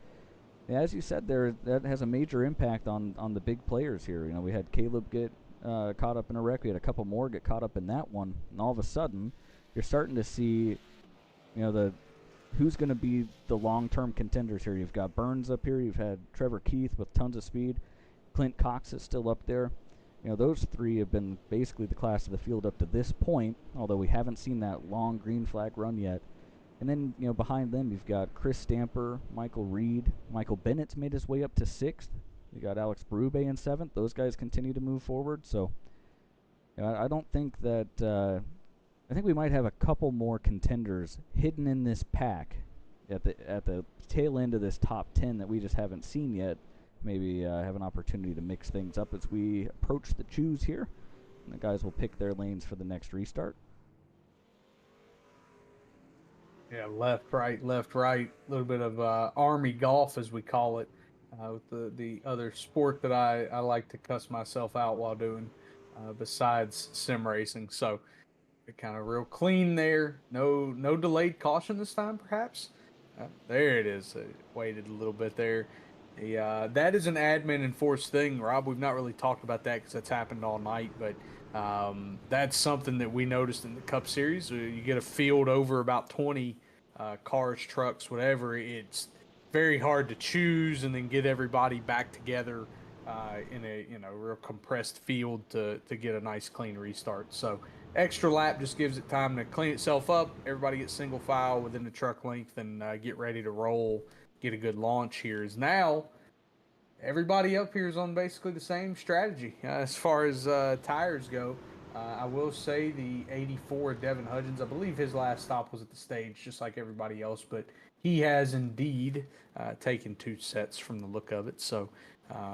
yeah, as you said there, that has a major impact on the big players here. You know, we had Caleb get caught up in a wreck. We had a couple more get caught up in that one. And all of a sudden, you're starting to see, you know, the who's going to be the long-term contenders here. You've got Burns up here. You've had Trevor Keith with tons of speed. Clint Cox is still up there. You know, those three have been basically the class of the field up to this point, although we haven't seen that long green flag run yet. And then, you know, behind them, you've got Chris Stamper, Michael Reed. Michael Bennett's made his way up to 6th. You got Alex Berube in 7th. Those guys continue to move forward. So, you know, I don't think that... I think we might have a couple more contenders hidden in this pack at the tail end of this top 10 that we just haven't seen yet. Maybe have an opportunity to mix things up as we approach the choose here. And the guys will pick their lanes for the next restart. Yeah, left, right, left, right. A little bit of Army golf, as we call it, with the other sport that I like to cuss myself out while doing besides sim racing. So kind of real clean there. No delayed caution this time, perhaps. There it is. Waited a little bit there. That is an admin enforced thing, Rob. We've not really talked about that because that's happened all night, but that's something that we noticed in the Cup Series. You get a field over about 20 cars, trucks, whatever. It's very hard to choose and then get everybody back together in a real compressed field to get a nice clean restart. So extra lap just gives it time to clean itself up. Everybody gets single file within the truck length and get ready to roll. Get a good launch here. Is now everybody up here is on basically the same strategy as far as tires go. I will say the 84 Devin Hudgens, I believe his last stop was at the stage, just like everybody else, but he has indeed taken 2 sets from the look of it. So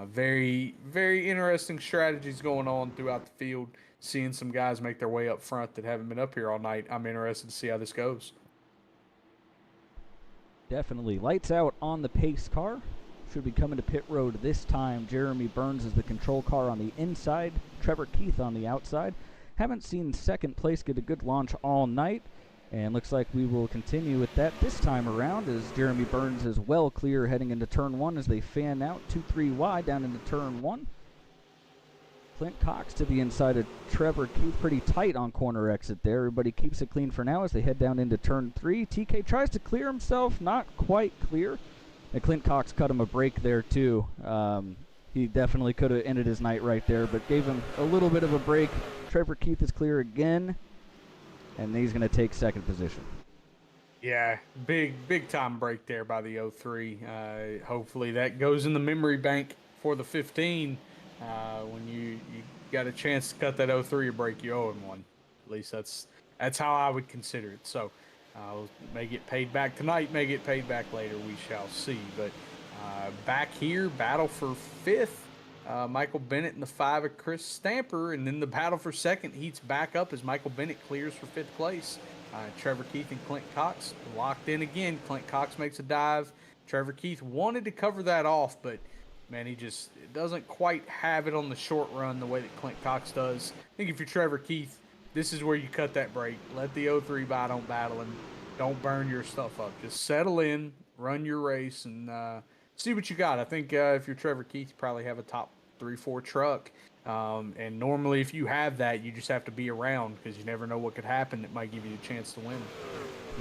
very, very interesting strategies going on throughout the field. Seeing some guys make their way up front that haven't been up here all night. I'm interested to see how this goes. Definitely. Lights out on the pace car. Should be coming to pit road this time. Jeremy Burns is the control car on the inside. Trevor Keith on the outside. Haven't seen second place get a good launch all night. And looks like we will continue with that this time around as Jeremy Burns is well clear heading into turn 1 as they fan out 2-3 wide down into turn 1. Clint Cox to the inside of Trevor Keith, pretty tight on corner exit there. Everybody keeps it clean for now as they head down into turn 3. TK tries to clear himself, not quite clear. And Clint Cox cut him a break there too. He definitely could have ended his night right there, but gave him a little bit of a break. Trevor Keith is clear again, and he's going to take second position. Yeah, big time break there by the 03. Hopefully that goes in the memory bank for the 15. When you got a chance to cut that 03 break, you owe him one. At least that's how I would consider it. So may get paid back tonight, may get paid back later. We shall see. But back here, battle for 5th. Michael Bennett in the 5 of Chris Stamper, and then the battle for 2nd heats back up as Michael Bennett clears for 5th place. Trevor Keith and Clint Cox locked in again. Clint Cox makes a dive. Trevor Keith wanted to cover that off, but man, he just doesn't quite have it on the short run the way that Clint Cox does. I think if you're Trevor Keith, this is where you cut that break. Let the 03 by, don't battle him. Don't burn your stuff up. Just settle in, run your race, and see what you got. I think if you're Trevor Keith, you probably have a top 3-4 truck. And normally if you have that, you just have to be around because you never know what could happen that might give you a chance to win.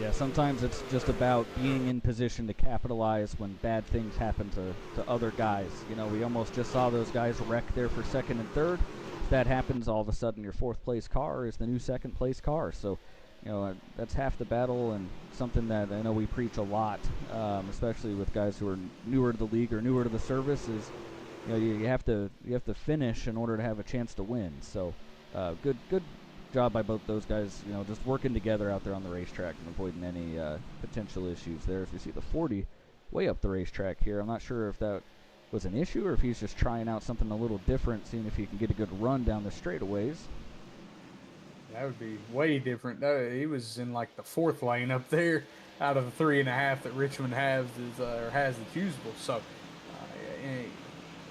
Yeah, sometimes it's just about being in position to capitalize when bad things happen to other guys. You know, we almost just saw those guys wreck there for 2nd and 3rd. If that happens, all of a sudden your 4th place car is the new 2nd place car. So that's half the battle, and something that I know we preach a lot, especially with guys who are newer to the league or newer to the service. Is you have to finish in order to have a chance to win. So good job by both those guys. Just working together out there on the racetrack and avoiding any potential issues there. As we see the 40 way up the racetrack here, I'm not sure if that was an issue or if he's just trying out something a little different, seeing if he can get a good run down the straightaways. That would be way different. He was in like the 4th lane up there out of the 3.5 that Richmond has that's usable. So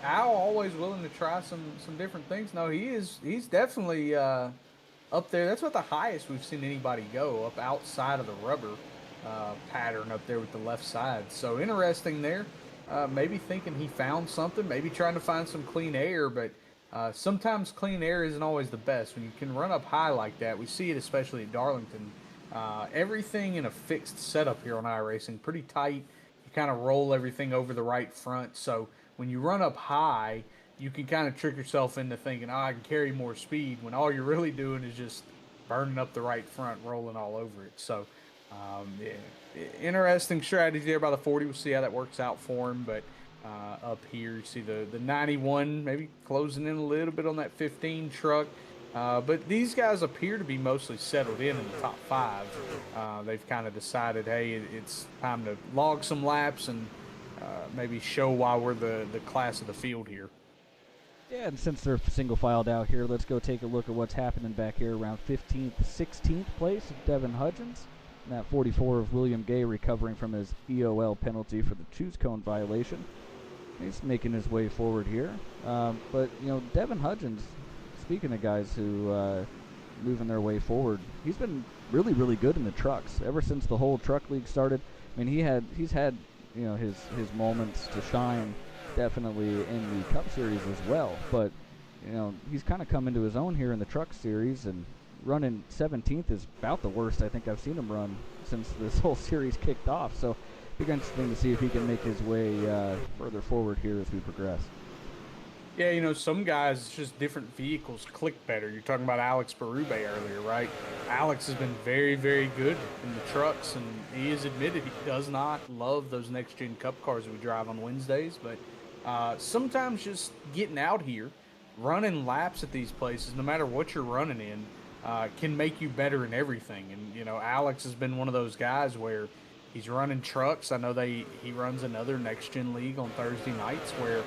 Al always willing to try some different things. No, he's definitely up there. That's what the highest we've seen anybody go, up outside of the rubber pattern up there with the left side. So interesting there. Maybe thinking he found something, maybe trying to find some clean air, but sometimes clean air isn't always the best. When you can run up high like that, we see it especially at Darlington. Everything in a fixed setup here on iRacing, pretty tight. You kind of roll everything over the right front. So when you run up high, you can kind of trick yourself into thinking, I can carry more speed, when all you're really doing is just burning up the right front, rolling all over it. So, interesting strategy there by the 40. We'll see how that works out for him. But up here, you see the 91 maybe closing in a little bit on that 15 truck. But these guys appear to be mostly settled in the top 5. They've kind of decided, hey, it's time to log some laps and maybe show why we're the class of the field here. Yeah, and since they're single filed out here, let's go take a look at what's happening back here around 15th, 16th place of Devin Hudgens. And that 44 of William Gay recovering from his EOL penalty for the choose cone violation. He's making his way forward here. But, Devin Hudgens, speaking of guys who moving their way forward, he's been really, really good in the trucks ever since the whole truck league started. I mean, he's had his moments to shine, definitely in the Cup Series as well. But he's kind of come into his own here in the Truck Series, and running 17th is about the worst I think I've seen him run since this whole series kicked off. So it'll be interesting to see if he can make his way further forward here as we progress. Yeah, some guys, it's just different vehicles click better. You're talking about Alex Berube earlier, right? Alex has been very, very good in the trucks, and he has admitted he does not love those next-gen Cup cars that we drive on Wednesdays. But sometimes just getting out here, running laps at these places, no matter what you're running in, can make you better in everything. And, Alex has been one of those guys where he's running trucks. I know he runs another next-gen league on Thursday nights where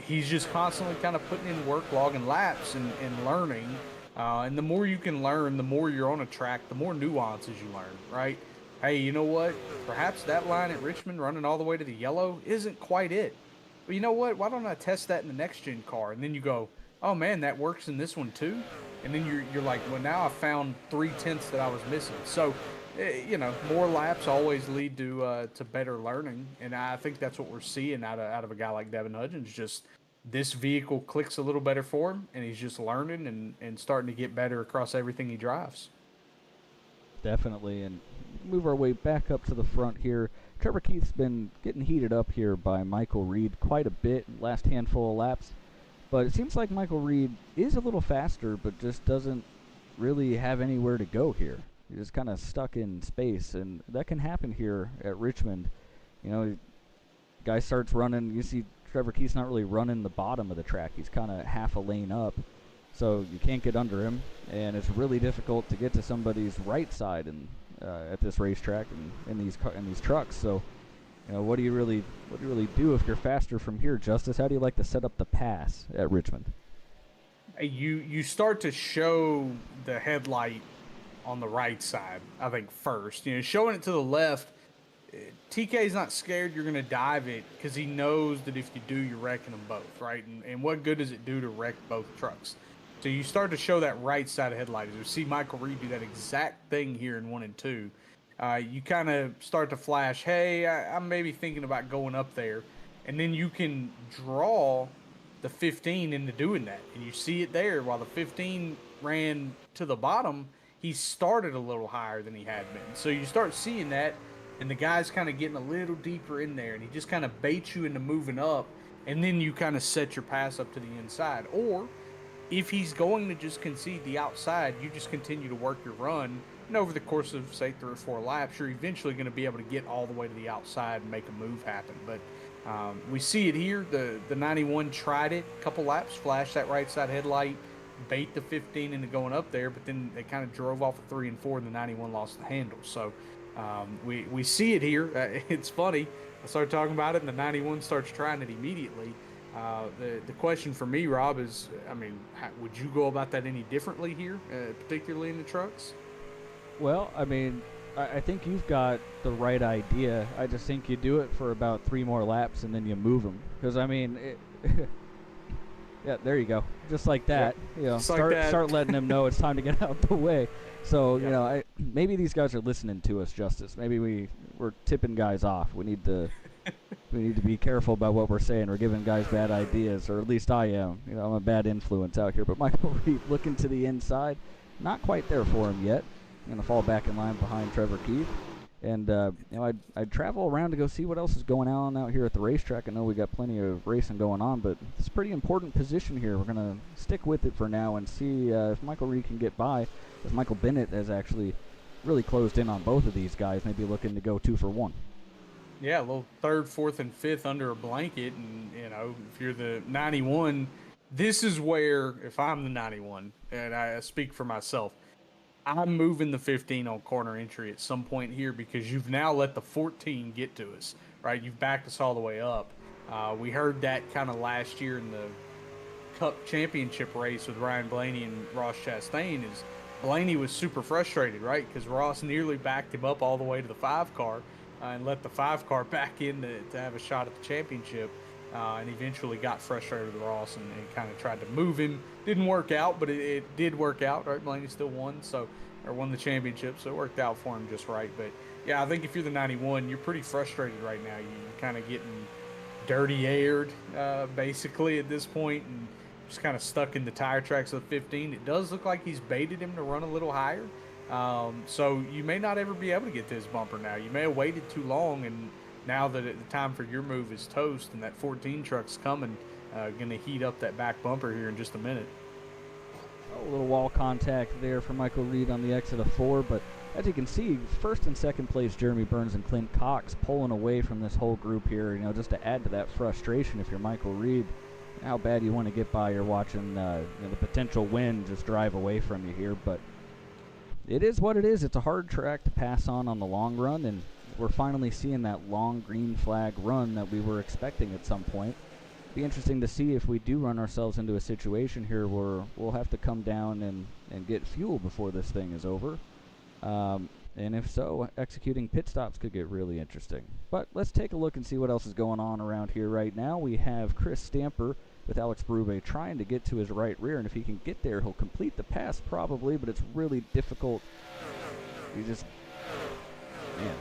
he's just constantly kind of putting in work, logging laps, and learning. And the more you can learn, the more you're on a track, the more nuances you learn, right? Hey, you know what? Perhaps that line at Richmond running all the way to the yellow isn't quite it. But you know what? Why don't I test that in the next-gen car? And then you go, oh, man, that works in this one too? And then you're like, well, now I found 3/10 that I was missing. So, more laps always lead to better learning. And I think that's what we're seeing out of a guy like Devin Hudgens. Just this vehicle clicks a little better for him, and he's just learning and starting to get better across everything he drives. Definitely, and move our way back up to the front here. Trevor Keith's been getting heated up here by Michael Reed quite a bit last handful of laps. But it seems like Michael Reed is a little faster, but just doesn't really have anywhere to go here. He's just kind of stuck in space, and that can happen here at Richmond. Guy starts running. You see Trevor Keith's not really running the bottom of the track. He's kind of half a lane up, so you can't get under him, and it's really difficult to get to somebody's right side at this racetrack and in these trucks. So, what do you really do if you're faster from here, Justice? How do you like to set up the pass at Richmond? You start to show the headlight on the right side, I think, first. Showing it to the left, TK's not scared you're going to dive it because he knows that if you do, you're wrecking them both, right? And what good does it do to wreck both trucks? So you start to show that right side of headlight. As we see Michael Reed do that exact thing here in 1 and 2. You kind of start to flash, hey, I'm maybe thinking about going up there. And then you can draw the 15 into doing that. And you see it there. While the 15 ran to the bottom, he started a little higher than he had been. So you start seeing that, and the guy's kind of getting a little deeper in there, and he just kind of baits you into moving up, and then you kind of set your pass up to the inside. Or if he's going to just concede the outside, you just continue to work your run And over the course of, say, 3 or 4 laps, you're eventually going to be able to get all the way to the outside and make a move happen. But we see it here. The 91 tried it a couple laps, flashed that right side headlight, bait the 15 into going up there, but then they kind of drove off of 3 and 4, and the 91 lost the handle. So we see it here. It's funny. I started talking about it, and the 91 starts trying it immediately. The question for me, Rob, is, I mean, would you go about that any differently here, particularly in the trucks? Well, I mean, I think you've got the right idea. I just think you do it for about 3 more laps and then you move them. Because, I mean, yeah, there you go. Just like that. You know, start letting them know it's time to get out the way. So, you know, maybe these guys are listening to us, Justice. Maybe we're tipping guys off. We need to be careful about what we're saying. We're giving guys bad ideas, or at least I am. You know, I'm a bad influence out here. But Michael Reed looking to the inside, not quite there for him yet. I'm going to fall back in line behind Trevor Keith. And, you know, I'd travel around to go see what else is going on out here at the racetrack. I know we got plenty of racing going on, but it's a pretty important position here. We're going to stick with it for now and see if Michael Reed can get by, as Michael Bennett has actually really closed in on both of these guys, maybe looking to go 2 for 1. Yeah, a little 3rd, 4th, and 5th under a blanket. And, you know, if you're the 91, this is where, if I'm the 91, and I speak for myself, I'm moving the 15 on corner entry at some point here, because you've now let the 14 get to us, right? You've backed us all the way up. We heard that kind of last year in the Cup Championship race with Ryan Blaney and Ross Chastain. Is Blaney was super frustrated, right? Because Ross nearly backed him up all the way to the 5 car and let the 5 car back in to have a shot at the championship. And eventually got frustrated with Ross and kind of tried to move him. Didn't work out, but it did work out, right? Blaney still won, or won the championship, so it worked out for him just right. But yeah, I think if you're the 91, you're pretty frustrated right now. You're kind of getting dirty aired, basically, at this point, and just kind of stuck in the tire tracks of the 15. It does look like he's baited him to run a little higher. So you may not ever be able to get to his bumper now. You may have waited too long, and now that the time for your move is toast and that 14 truck's coming, going to heat up that back bumper here in just a minute. A little wall contact there for Michael Reed on the exit of 4, but as you can see, 1st and 2nd place Jeremy Burns and Clint Cox pulling away from this whole group here, you know, just to add to that frustration. If you're Michael Reed, how bad you want to get by, you're watching you know, the potential win just drive away from you here, but it is what it is. It's a hard track to pass on the long run, and we're finally seeing that long green flag run that we were expecting at some point. Be interesting to see if we do run ourselves into a situation here where we'll have to come down and get fuel before this thing is over. And if so, executing pit stops could get really interesting. But let's take a look and see what else is going on around here right now. We have Chris Stamper with Alex Berube trying to get to his right rear, and if he can get there, he'll complete the pass probably, but it's really difficult. He just, man.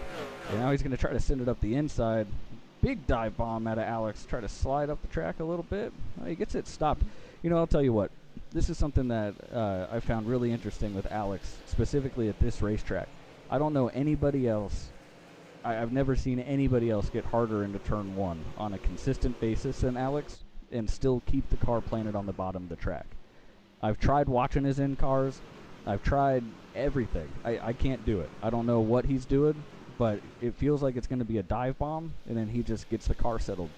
And now he's going to try to send it up the inside. Big dive bomb out of Alex. Try to slide up the track a little bit. He gets it stopped. You know, I'll tell you what. This is something that I found really interesting with Alex, specifically at this racetrack. I don't know anybody else. I've never seen anybody else get harder into turn 1 on a consistent basis than Alex and still keep the car planted on the bottom of the track. I've tried watching his in-cars. I've tried everything. I can't do it. I don't know what he's doing, but it feels like it's going to be a dive bomb, and then he just gets the car settled.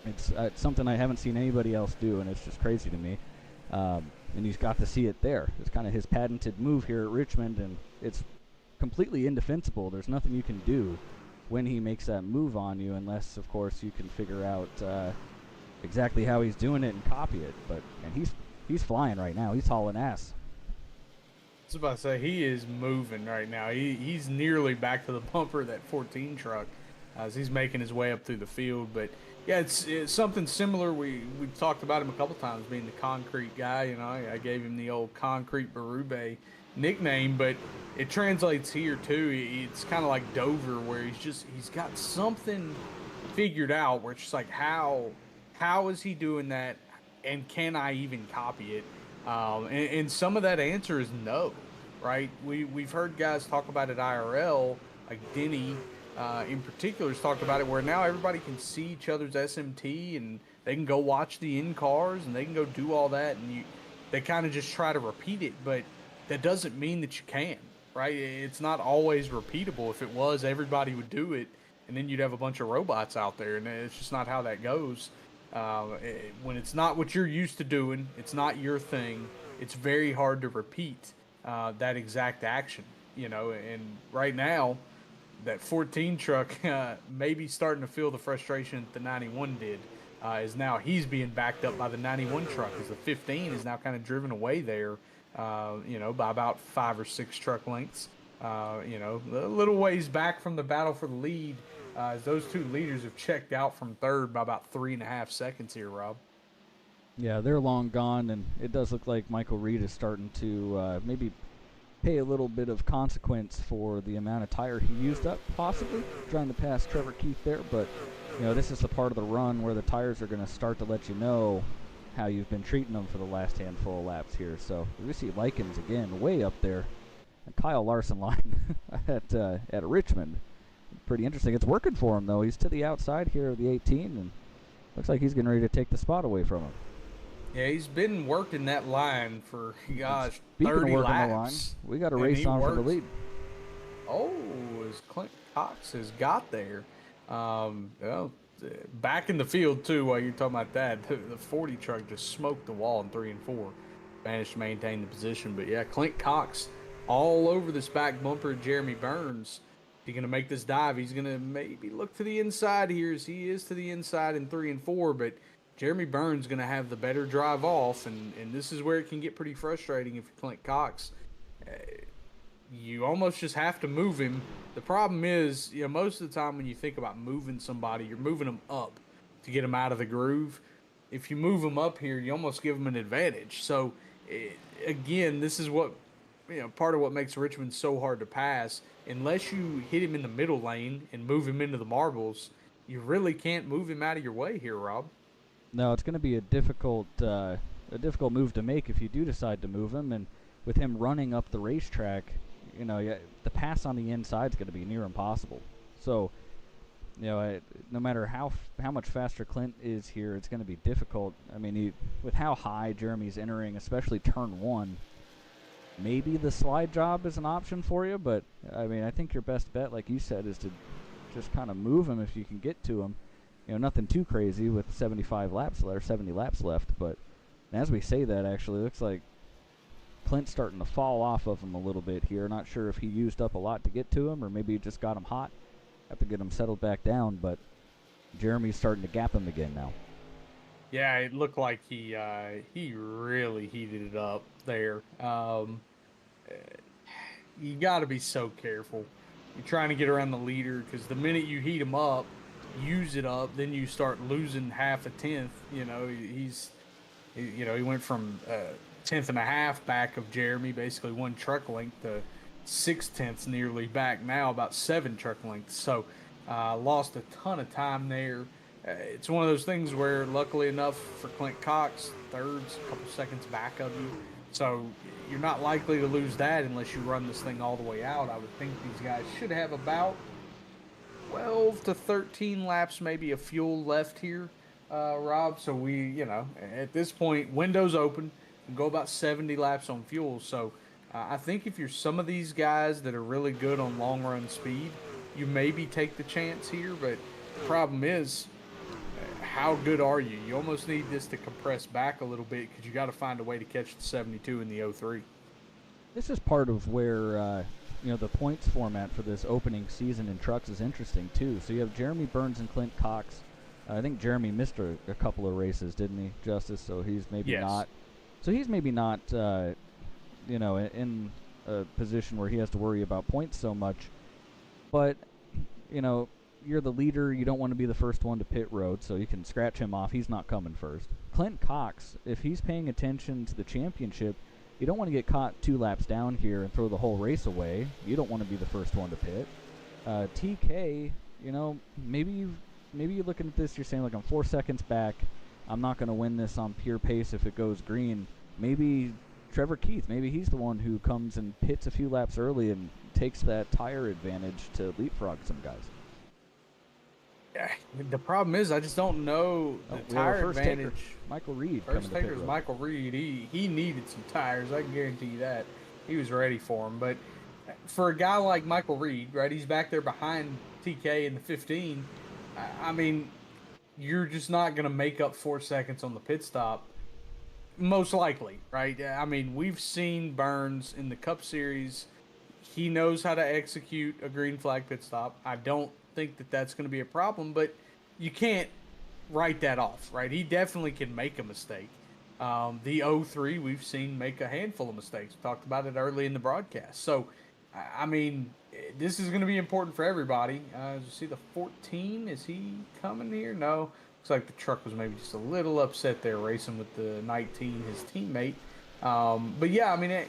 It's something I haven't seen anybody else do, and it's just crazy to me. And he's got to see it there. It's kind of his patented move here at Richmond, and it's completely indefensible. There's nothing you can do when he makes that move on you, unless, of course, you can figure out exactly how he's doing it and copy it. But and he's flying right now. He's hauling ass. I was about to say, he is moving right now. He's nearly back to the bumper of that 14 truck as he's making his way up through the field. But yeah, it's something similar. We talked about him a couple times being the concrete guy. You know, I gave him the old Concrete Berube nickname, but it translates here too. It's kind of like Dover, where he's got something figured out where it's just like, how is he doing that, and can I even copy it? And some of that answer is no, right? We've heard guys talk about it IRL, like Denny in particular has talked about it, where now everybody can see each other's SMT and they can go watch the in-cars and they can go do all that, and they kind of just try to repeat it, but that doesn't mean that you can, right? It's not always repeatable. If it was, everybody would do it, and then you'd have a bunch of robots out there, and it's just not how that goes. When it's not what you're used to doing, it's not your thing. It's very hard to repeat that exact action, And right now, that 14 truck maybe starting to feel the frustration that the 91 did. Is now he's being backed up by the 91 truck as the 15 is now kind of driven away there, by about 5 or 6 truck lengths. A little ways back from the battle for the lead, as those two leaders have checked out from third by about 3.5 seconds here, Rob. Yeah, they're long gone, and it does look like Michael Reed is starting to maybe pay a little bit of consequence for the amount of tire he used up, possibly trying to pass Trevor Keith there. But this is the part of the run where the tires are going to start to let you know how you've been treating them for the last handful of laps here. So we see Likens again way up there, and Kyle Larson line at Richmond. Pretty interesting. It's working for him though. He's to the outside here of the 18, and looks like he's getting ready to take the spot away from him. Yeah, he's been working that line for, gosh, Speaking 30 of working laps. the line, we got a race on for the lead. Oh, as Clint Cox has got there. Back in the field, too, while you're talking about that, the 40 truck just smoked the wall in 3 and 4. Managed to maintain the position. But, yeah, Clint Cox all over this back bumper of Jeremy Burns. He's going to make this dive. He's going to maybe look to the inside here as he is to the inside in 3 and 4, but Jeremy Burns going to have the better drive off, and this is where it can get pretty frustrating if you're Clint Cox. You almost just have to move him. The problem is, most of the time when you think about moving somebody, you're moving them up to get them out of the groove. If you move them up here, you almost give them an advantage. So, again, this is what, part of what makes Richmond so hard to pass. Unless you hit him in the middle lane and move him into the marbles, you really can't move him out of your way here, Rob. No, it's going to be a difficult move to make if you do decide to move him, and with him running up the racetrack, the pass on the inside is going to be near impossible. So, no matter how much faster Clint is here, it's going to be difficult. I mean, with how high Jeremy's entering, especially turn 1, maybe the slide job is an option for you, but I mean, I think your best bet, like you said, is to just kind of move him if you can get to him. Nothing too crazy with 70 laps left, but as we say that, actually, looks like Clint's starting to fall off of him a little bit here. Not sure if he used up a lot to get to him, or maybe he just got him hot. Have to get him settled back down, but Jeremy's starting to gap him again now. Yeah, it looked like he really heated it up there. You got to be so careful. You're trying to get around the leader, because the minute you heat him up, use it up, then you start losing half a tenth. He went from 10th and a half back of Jeremy, basically 1 truck length, to 6/10 nearly back now, about 7 truck lengths. So lost a ton of time there. It's one of those things where, luckily enough for Clint Cox, third's a couple seconds back of you, so you're not likely to lose that unless you run this thing all the way out. I would think these guys should have about 12 to 13 laps maybe of fuel left here, Rob. So we, at this point, windows open, and go about 70 laps on fuel. So I think if you're some of these guys that are really good on long run speed, you maybe take the chance here. But the problem is, how good are you? You almost need this to compress back a little bit, because you got to find a way to catch the 72 in the 03. This is part of where the points format for this opening season in trucks is interesting too. So you have Jeremy Burns and Clint Cox. I think Jeremy missed a couple of races, didn't he, Justice? So he's maybe not. So he's maybe not, in a position where he has to worry about points so much. But you're the leader. You don't want to be the first one to pit road, so you can scratch him off. He's not coming first. Clint Cox, if he's paying attention to the championship, you don't want to get caught 2 laps down here and throw the whole race away. You don't want to be the first one to pit. TK, maybe you're looking at this, you're saying, like, I'm 4 seconds back. I'm not going to win this on pure pace if it goes green. Maybe Trevor Keith, maybe he's the one who comes and pits a few laps early and takes that tire advantage to leapfrog some guys. Yeah, the problem is, I just don't know the tire advantage. Michael Reed. First taker is Michael Reed. He needed some tires. I can guarantee you that. He was ready for them. But for a guy like Michael Reed, right? He's back there behind TK in the 15. I mean, you're just not going to make up 4 seconds on the pit stop, most likely, right? I mean, we've seen Burns in the Cup Series. He knows how to execute a green flag pit stop. I don't think that that's going to be a problem, but you can't write that off, right? He definitely can make a mistake. The 03 we've seen make a handful of mistakes. We talked about it early in the broadcast. So, I mean, this is going to be important for everybody. You see the 14? Is he coming here? No. Looks like the truck was maybe just a little upset there racing with the 19, his teammate. But yeah, I mean,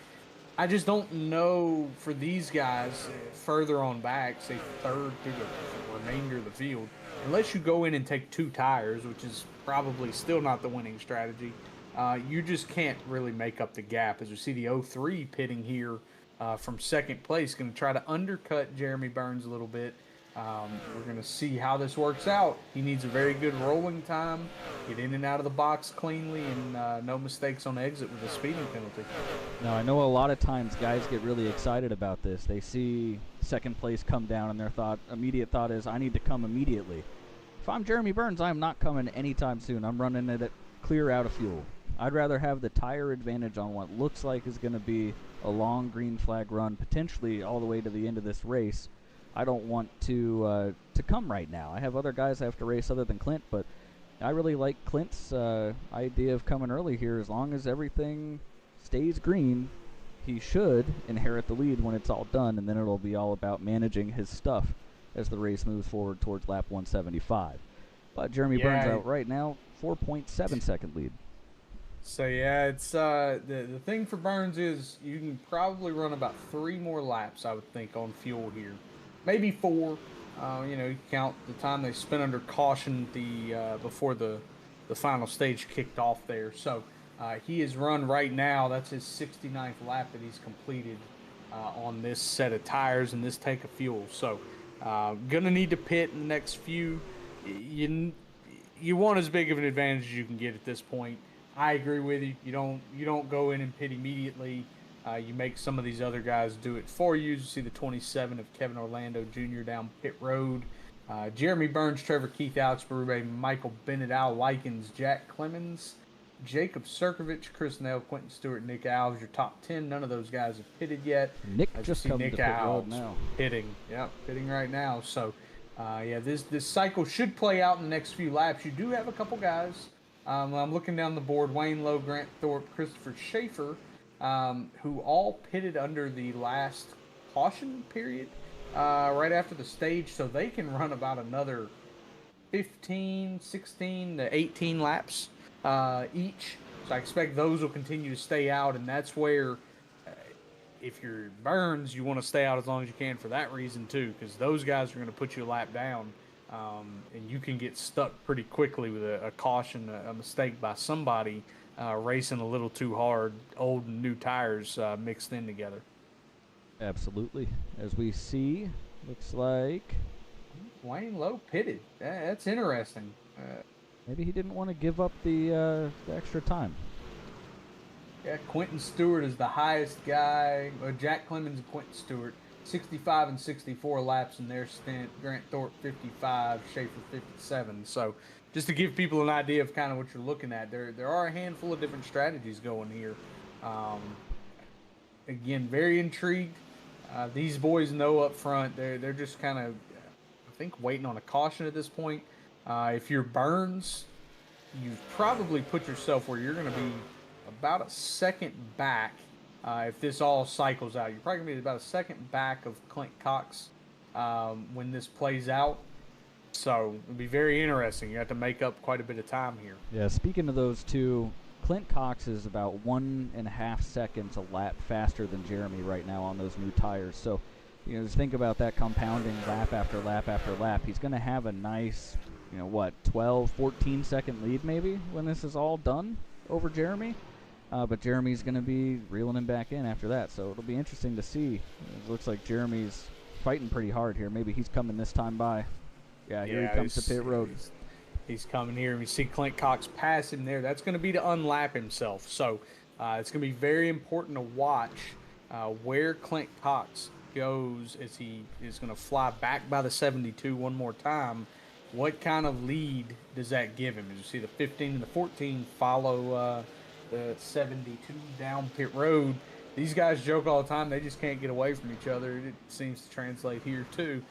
I just don't know for these guys further on back, say third through the remainder of the field, unless you go in and take 2 tires, which is probably still not the winning strategy. You just can't really make up the gap. As we see the 03 pitting here from second place, going to try to undercut Jeremy Burns a little bit. We're going to see how this works out. He needs a very good rolling time, get in and out of the box cleanly, and no mistakes on exit with a speeding penalty. Now, I know a lot of times guys get really excited about this. They see second place come down, and their immediate thought is, I need to come immediately. If I'm Jeremy Burns, I'm not coming anytime soon. I'm running it clear out of fuel. I'd rather have the tire advantage on what looks like is going to be a long green flag run, potentially all the way to the end of this race. I don't want to come right now. I have other guys I have to race other than Clint, but I really like Clint's idea of coming early here. As long as everything stays green, he should inherit the lead when it's all done, and then it'll be all about managing his stuff as the race moves forward towards lap 175. But Jeremy Burns out right now, 4.7 second lead. So yeah, it's the thing for Burns is you can probably run about 3 more laps, I would think, on fuel here, maybe 4. You count the time they spent under caution before the final stage kicked off there. So he is run right now. That's his 69th lap that he's completed on this set of tires and this tank of fuel. So gonna need to pit in the next few. You want as big of an advantage as you can get at this point. I agree with you. You don't go in and pit immediately. You make some of these other guys do it for you. You see the 27 of Kevin Orlando Jr. down pit road. Jeremy Burns, Trevor Keith, Alex Berube, Michael Bennett, Al Likens, Jack Clemens, Jacob Sirkovich, Chris Nell, Quentin Stewart, Nick Alves. Your top 10. None of those guys have pitted yet. Nick just comes to pit road now. Pitting. Yep, pitting right now. So, this cycle should play out in the next few laps. You do have a couple guys. I'm looking down the board. Wayne Lowe, Grant Thorpe, Christopher Schaefer, who all pitted under the last caution period right after the stage, so they can run about another 15, 16 to 18 laps each. So I expect those will continue to stay out, and that's where, if you're Burns, you want to stay out as long as you can for that reason too, because those guys are going to put you a lap down. And you can get stuck pretty quickly with a caution, a mistake by somebody racing a little too hard, old and new tires mixed in together. Absolutely. As we see, looks like Wayne Lowe pitted. That's interesting. Maybe he didn't want to give up the extra time. Yeah, Quentin Stewart is the highest guy. Jack Clemens and Quentin Stewart. 65 and 64 laps in their stint. Grant Thorpe 55, Schaefer 57. So just to give people an idea of kind of what you're looking at, there are a handful of different strategies going here. Again, very intrigued. These boys know up front they're just kind of, I think, waiting on a caution at this point. If you're Burns, you've probably put yourself where you're going to be about a second back. If this all cycles out, you're probably going to be about a second back of Clint Cox when this plays out. So it'll be very interesting. You have to make up quite a bit of time here. Yeah, speaking of those two, Clint Cox is about 1.5 seconds a lap faster than Jeremy right now on those new tires. So, just think about that compounding lap after lap after lap. He's going to have a nice, 12, 14 second lead maybe when this is all done over Jeremy. But Jeremy's going to be reeling him back in after that, so it'll be interesting to see. It looks like Jeremy's fighting pretty hard here. Maybe he's coming this time by. Yeah, here he comes to pit road. He's coming here, and we see Clint Cox pass him there. That's going to be to unlap himself. So it's going to be very important to watch where Clint Cox goes as he is going to fly back by the 72 one more time, what kind of lead does that give him? As you see the 15 and the 14 follow the 72 down pit road. These guys joke all the time. They just can't get away from each other. It seems to translate here, too,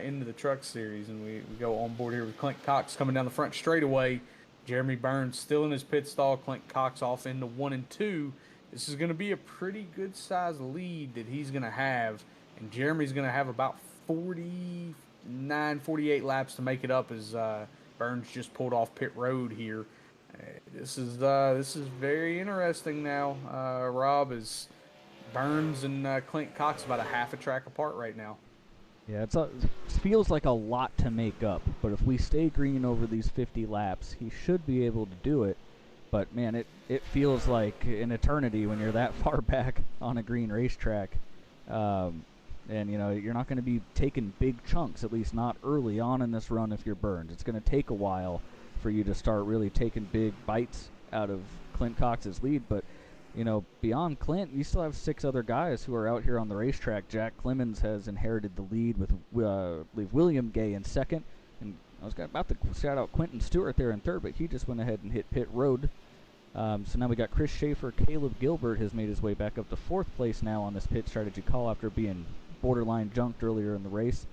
into the truck series. And we go on board here with Clint Cox coming down the front straightaway. Jeremy Burns still in his pit stall. Clint Cox off into 1 and 2. This is going to be a pretty good size lead that he's going to have. And Jeremy's going to have about 49, 48 laps to make it up as Burns just pulled off pit road here. This is very interesting now, Rob, as Burns and Clint Cox about a half a track apart right now. Yeah, it feels like a lot to make up, but if we stay green over these 50 laps, he should be able to do it. But, man, it feels like an eternity when you're that far back on a green racetrack. And, you know, you're not going to be taking big chunks, at least not early on in this run if you're Burns. It's going to take a while for you to start really taking big bites out of Clint Cox's lead. But, you know, beyond Clint, you still have 6 other guys who are out here on the racetrack. Jack Clemens has inherited the lead with, I believe, William Gay in second. And I was about to shout out Quentin Stewart there in third, but he just went ahead and hit pit road. So now we got Chris Schaefer. Caleb Gilbert has made his way back up to 4th place now on this pit strategy call after being borderline junked earlier in the race.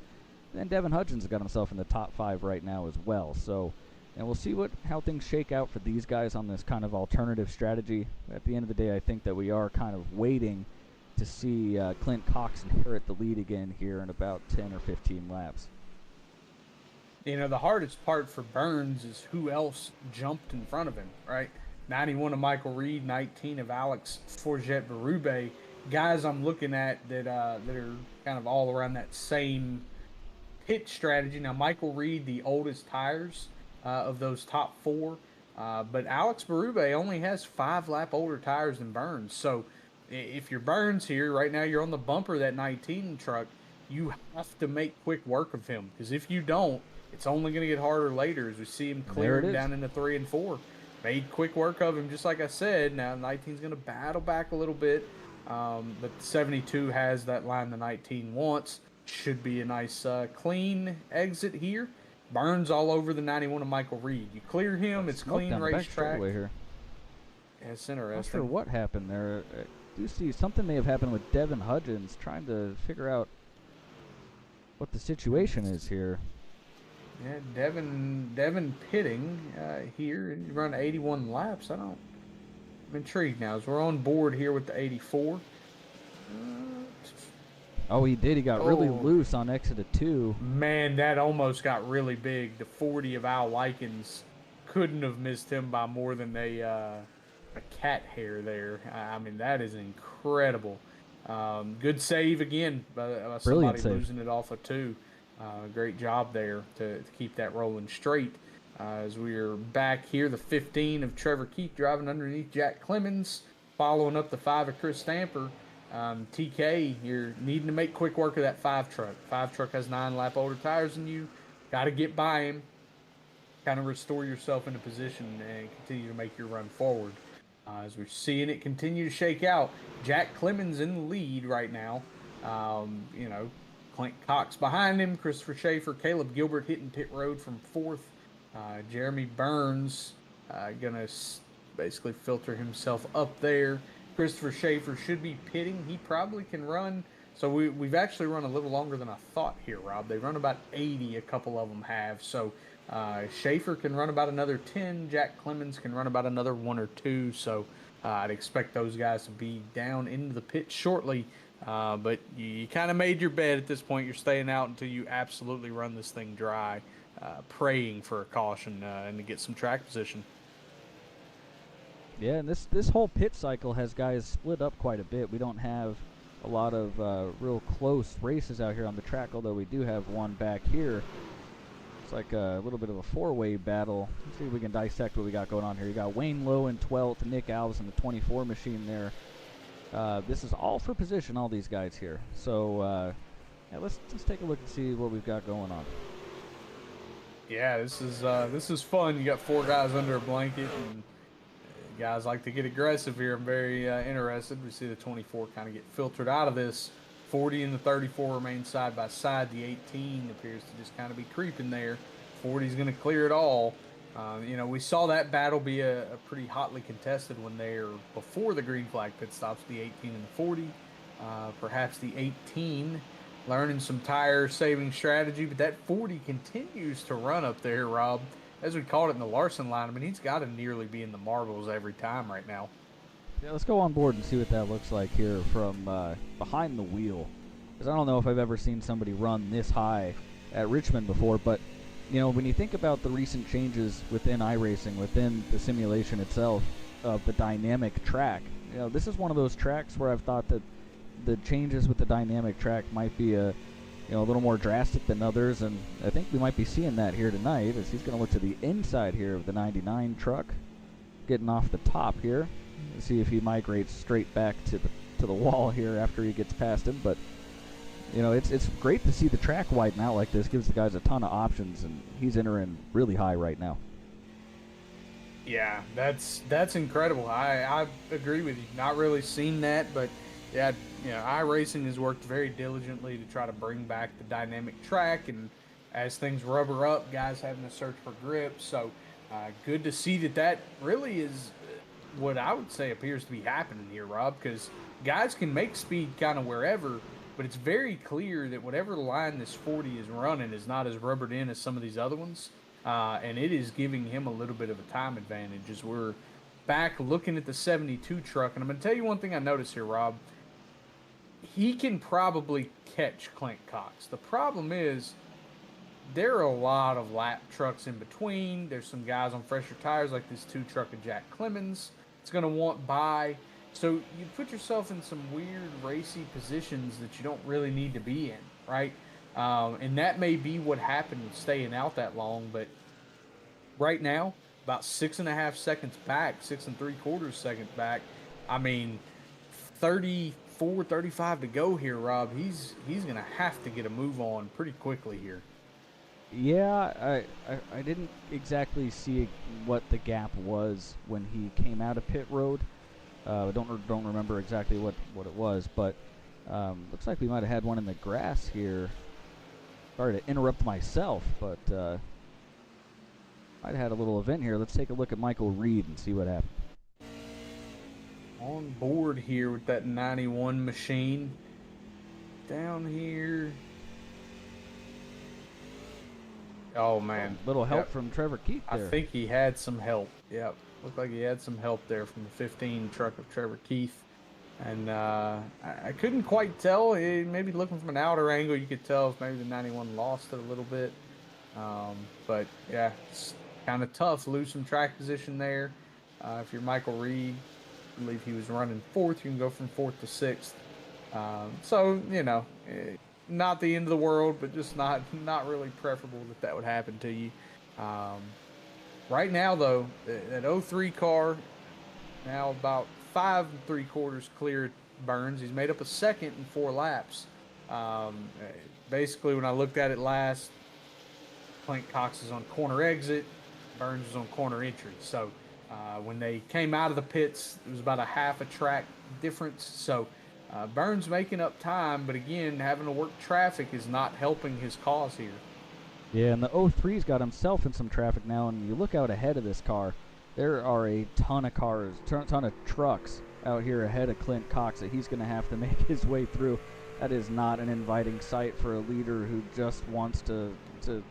And then Devin Hudgens has got himself in the top 5 right now as well. So, and we'll see how things shake out for these guys on this kind of alternative strategy. At the end of the day, I think that we are kind of waiting to see Clint Cox inherit the lead again here in about 10 or 15 laps. You know, the hardest part for Burns is who else jumped in front of him, right? 91 of Michael Reed, 19 of Alex Forget Berube. Guys I'm looking at that are kind of all around that same pit strategy. Now, Michael Reed, the oldest tires of those top 4. But Alex Berube only has 5 lap older tires than Burns. So if you're Burns here, right now you're on the bumper of that 19 truck, you have to make quick work of him. Because if you don't, it's only going to get harder later as we see him cleared down into 3 and 4. Made quick work of him, just like I said. Now, 19's going to battle back a little bit. But the 72 has that line the 19 wants. Should be a nice clean exit here. Burns all over the 91 of Michael Reed. You clear him, it's clean racetrack. Here. Yeah, it's interesting. Not sure what happened there. I do see something may have happened with Devin Hudgens, trying to figure out what the situation is here. Yeah, Devin pitting here. You run 81 laps. I'm intrigued now as we're on board here with the 84. Oh, he did. He got really loose on exit of 2. Man, that almost got really big. The 40 of Al Likens couldn't have missed him by more than a cat hair there. I mean, that is incredible. Good save again by somebody losing it off of 2. Great job there to keep that rolling straight. As we're back here, the 15 of Trevor Keith driving underneath Jack Clemens, following up the 5 of Chris Stamper. TK, you're needing to make quick work of that 5 truck. 5 truck has 9 lap older tires than you. Got to get by him, kind of restore yourself into position and continue to make your run forward. As we're seeing it continue to shake out, Jack Clemens in the lead right now. You know, Clint Cox behind him, Christopher Schaefer, Caleb Gilbert hitting pit road from 4th. Jeremy Burns gonna basically filter himself up there. Christopher Schaefer should be pitting. He probably can run. So we've actually run a little longer than I thought here, Rob. They run about 80, a couple of them have. So Schaefer can run about another 10. Jack Clemens can run about another 1 or 2. So I'd expect those guys to be down into the pit shortly. But you kind of made your bed at this point. You're staying out until you absolutely run this thing dry, praying for a caution and to get some track position. Yeah, and this whole pit cycle has guys split up quite a bit. We don't have a lot of real close races out here on the track, although we do have one back here. It's like a little bit of a 4-way battle. Let's see if we can dissect what we got going on here. You got Wayne Lowe in 12th, Nick Alves in the 24 machine there. This is all for position, all these guys here. So yeah, let's take a look and see what we've got going on. Yeah, this is fun. You got 4 guys under a blanket, and guys like to get aggressive here. I'm very interested. We see the 24 kind of get filtered out of this 40 and the 34 remain side by side. The 18 appears to just kind of be creeping there. 40 is going to clear it all. We saw that battle be a pretty hotly contested one there before the green flag pit stops, the 18 and the 40. Perhaps the 18 learning some tire saving strategy, but that 40 continues to run up there, Rob. As we called it in the Larson line, I mean, he's got to nearly be in the marbles every time right now. Yeah, let's go on board and see what that looks like here from behind the wheel. Because I don't know if I've ever seen somebody run this high at Richmond before, but when you think about the recent changes within iRacing, within the simulation itself of the dynamic track, this is one of those tracks where I've thought that the changes with the dynamic track might be a little more drastic than others, and I think we might be seeing that here tonight as he's going to look to the inside here of the 99 truck, getting off the top here. Let's see if he migrates straight back to the wall here after he gets past him, but it's great to see the track widen out like this. Gives the guys a ton of options, and he's entering really high right now. Yeah, that's incredible. I agree with you. Not really seen that, but yeah, iRacing has worked very diligently to try to bring back the dynamic track, and as things rubber up, guys having to search for grip. So good to see that really is what I would say appears to be happening here, Rob, because guys can make speed kind of wherever, but it's very clear that whatever line this 40 is running is not as rubbered in as some of these other ones, and it is giving him a little bit of a time advantage as we're back looking at the 72 truck. And I'm going to tell you one thing I noticed here, Rob. He can probably catch Clint Cox. The problem is there are a lot of lap trucks in between. There's some guys on fresher tires like this 2 truck of Jack Clemens. It's going to want by. So you put yourself in some weird racy positions that you don't really need to be in, right? And that may be what happened with staying out that long. But right now, about 6.5 seconds back, 6 3/4 seconds back. I mean, 34, 35 to go here, Rob. He's going to have to get a move on pretty quickly here. Yeah, I didn't exactly see what the gap was when he came out of pit road. I don't remember exactly what it was, but looks like we might have had one in the grass here. Sorry to interrupt myself, but might have had a little event here. Let's take a look at Michael Reed and see what happened. On board here with that 91 machine. Down here. Oh, man. Little help from Trevor Keith there. I think he had some help. Yep. Looked like he had some help there from the 15 truck of Trevor Keith. And I couldn't quite tell. Maybe looking from an outer angle, you could tell if maybe the 91 lost it a little bit. But, yeah, it's kind of tough. Lose some track position there. If you're Michael Reed, I believe he was running 4th. You can go from 4th to 6th. So, not the end of the world, but just not really preferable that would happen to you. Right now, though, that 03 car, now about 5 3/4 clear Burns. He's made up a second in 4 laps. Basically, when I looked at it last, Clint Cox is on corner exit, Burns is on corner entry. So when they came out of the pits, it was about a half a track difference. So Burns making up time, but again, having to work traffic is not helping his cause here. Yeah, and the 03's got himself in some traffic now, and you look out ahead of this car, there are a ton of cars, ton of trucks out here ahead of Clint Cox that he's going to have to make his way through. That is not an inviting sight for a leader who just wants to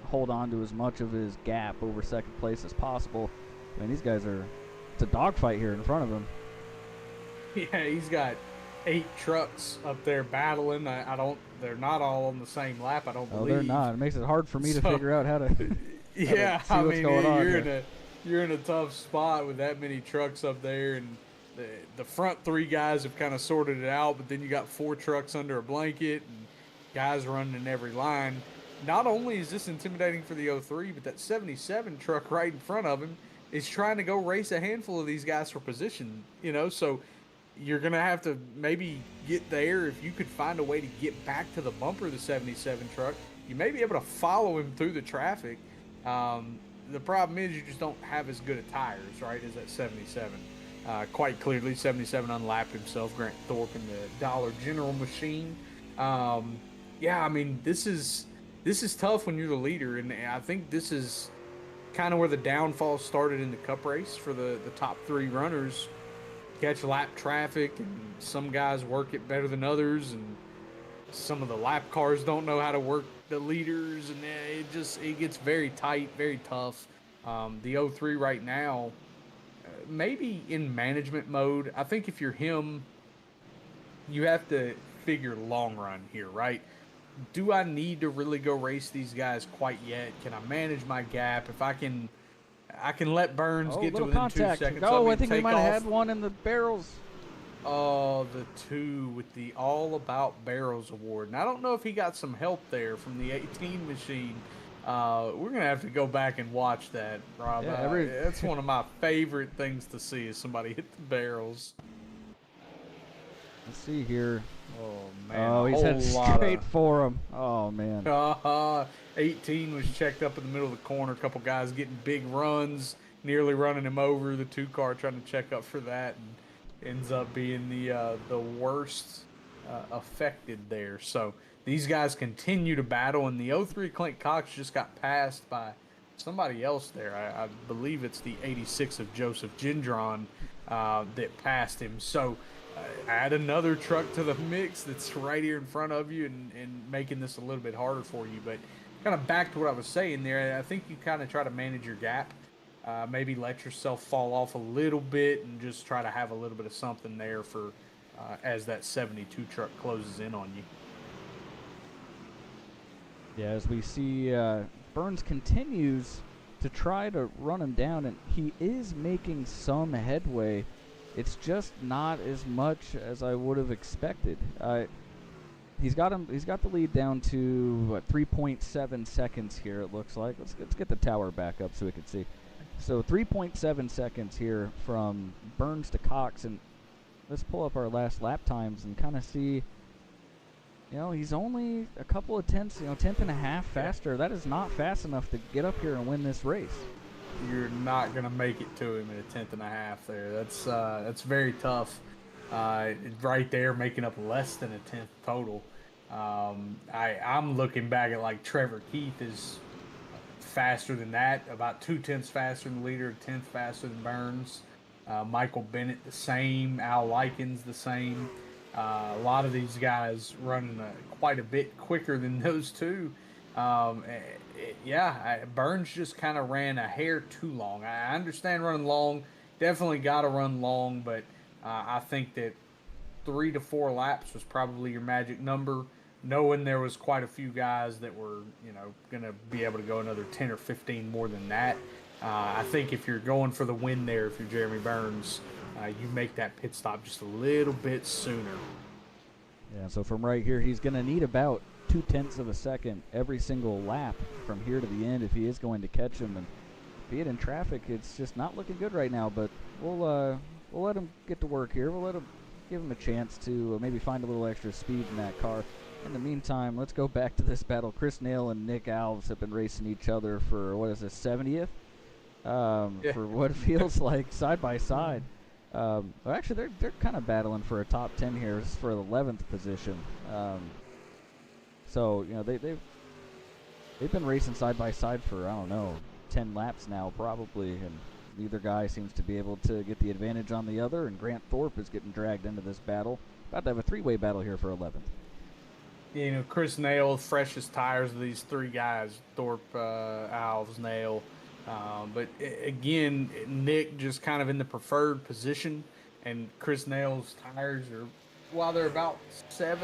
hold on to as much of his gap over second place as possible. I mean, these guys it's a dogfight here in front of him. Yeah, he's got 8 trucks up there battling. They're not all on the same lap, I don't believe. No, they're not. It makes it hard for me to figure out how to yeah, see what's going on you're in a tough spot with that many trucks up there, and the front 3 guys have kind of sorted it out, but then you got 4 trucks under a blanket and guys running in every line. Not only is this intimidating for the 03, but that 77 truck right in front of him is trying to go race a handful of these guys for position, so you're going to have to maybe get there. If you could find a way to get back to the bumper of the 77 truck, you may be able to follow him through the traffic. The problem is you just don't have as good of tires, right, as that 77. Quite clearly, 77 unlapped himself, Grant Thorpe in the Dollar General machine. Yeah, I mean, this is tough when you're the leader, and I think this is kind of where the downfall started in the Cup race for the top three runners. Catch lap traffic, and some guys work it better than others, and some of the lap cars don't know how to work the leaders, and it gets very tight, very tough. The O3 right now, maybe in management mode. I think if you're him, you have to figure long run here, right? Do I need to really go race these guys quite yet? Can I manage my gap? If I can let Burns Oh, get to little within contact. 2 seconds. Oh, Let I me think we take might have off. had one in the barrels. Oh, the two with the All About Barrels award. And I don't know if he got some help there from the 18 machine. We're gonna have to go back and watch that, Rob. Yeah, That's one of my favorite things to see is somebody hit the barrels. Let's see here. Oh man, Oh, a he's whole headed lot straight of for him. Oh, man. 18 was checked up in the middle of the corner. A couple guys getting big runs, nearly running him over. The 2 car trying to check up for that, and ends up being the worst affected there. So these guys continue to battle, and the O3 Clint Cox just got passed by somebody else there. I believe it's the 86 of Joseph Gendron that passed him. So add another truck to the mix that's right here in front of you, and making this a little bit harder for you. But kind of back to what I was saying there, I think you kind of try to manage your gap. Maybe let yourself fall off a little bit and just try to have a little bit of something there for as that 72 truck closes in on you. Yeah, as we see, Burns continues to try to run him down, and he is making some headway. It's just not as much as I would have expected. He's got him. He's got the lead down to what, 3.7 seconds here. It looks like. Let's get the tower back up so we can see. So 3.7 seconds here from Burns to Cox, and let's pull up our last lap times and kind of see. You know, he's only a couple of tenths, tenth and a half faster. That is not fast enough to get up here and win this race. You're not gonna make it to him in a tenth and a half there. That's very tough. Right there, making up less than a tenth total. I'm looking back at like Trevor Keith is faster than that, about 2 tenths faster than the leader, a tenth faster than Burns. Michael Bennett the same, Al Likens the same. A lot of these guys running quite a bit quicker than those two. Burns just kind of ran a hair too long. I understand running long, definitely got to run long, but I think that 3 to 4 laps was probably your magic number, knowing there was quite a few guys that were, going to be able to go another 10 or 15 more than that. I think if you're going for the win there, if you're Jeremy Burns, you make that pit stop just a little bit sooner. Yeah, so from right here, he's going to need about 0.2 of a second every single lap from here to the end if he is going to catch him. And be it in traffic, it's just not looking good right now. But we'll let him get to work here. We'll give him a chance to maybe find a little extra speed in that car. In the meantime, let's go back to this battle. Chris Nail and Nick Alves have been racing each other for, what is this, 70th? For what feels like side by side. Well, actually, they're kind of battling for a top 10 here. This is for the 11th position. So they've been racing side by side for, I don't know, 10 laps now probably, and neither guy seems to be able to get the advantage on the other. And Grant Thorpe is getting dragged into this battle. About to have a 3-way battle here for 11th. Chris Nail, freshest tires of these three guys, Thorpe, Alves, Nail. But again, Nick just kind of in the preferred position, and Chris Nail's tires are, while they're about 8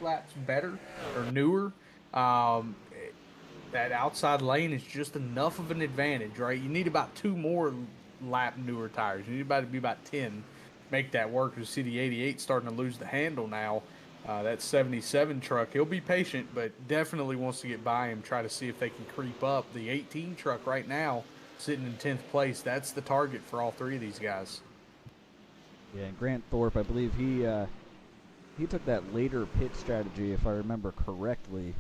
laps better or newer, that outside lane is just enough of an advantage, right? You need about 2 more lap newer tires. You need about to be about 10, make that work. You see the 88 starting to lose the handle now. That 77 truck, he'll be patient, but definitely wants to get by him, try to see if they can creep up. The 18 truck right now, sitting in 10th place, that's the target for all three of these guys. Yeah, and Grant Thorpe, I believe he took that later pit strategy, if I remember correctly.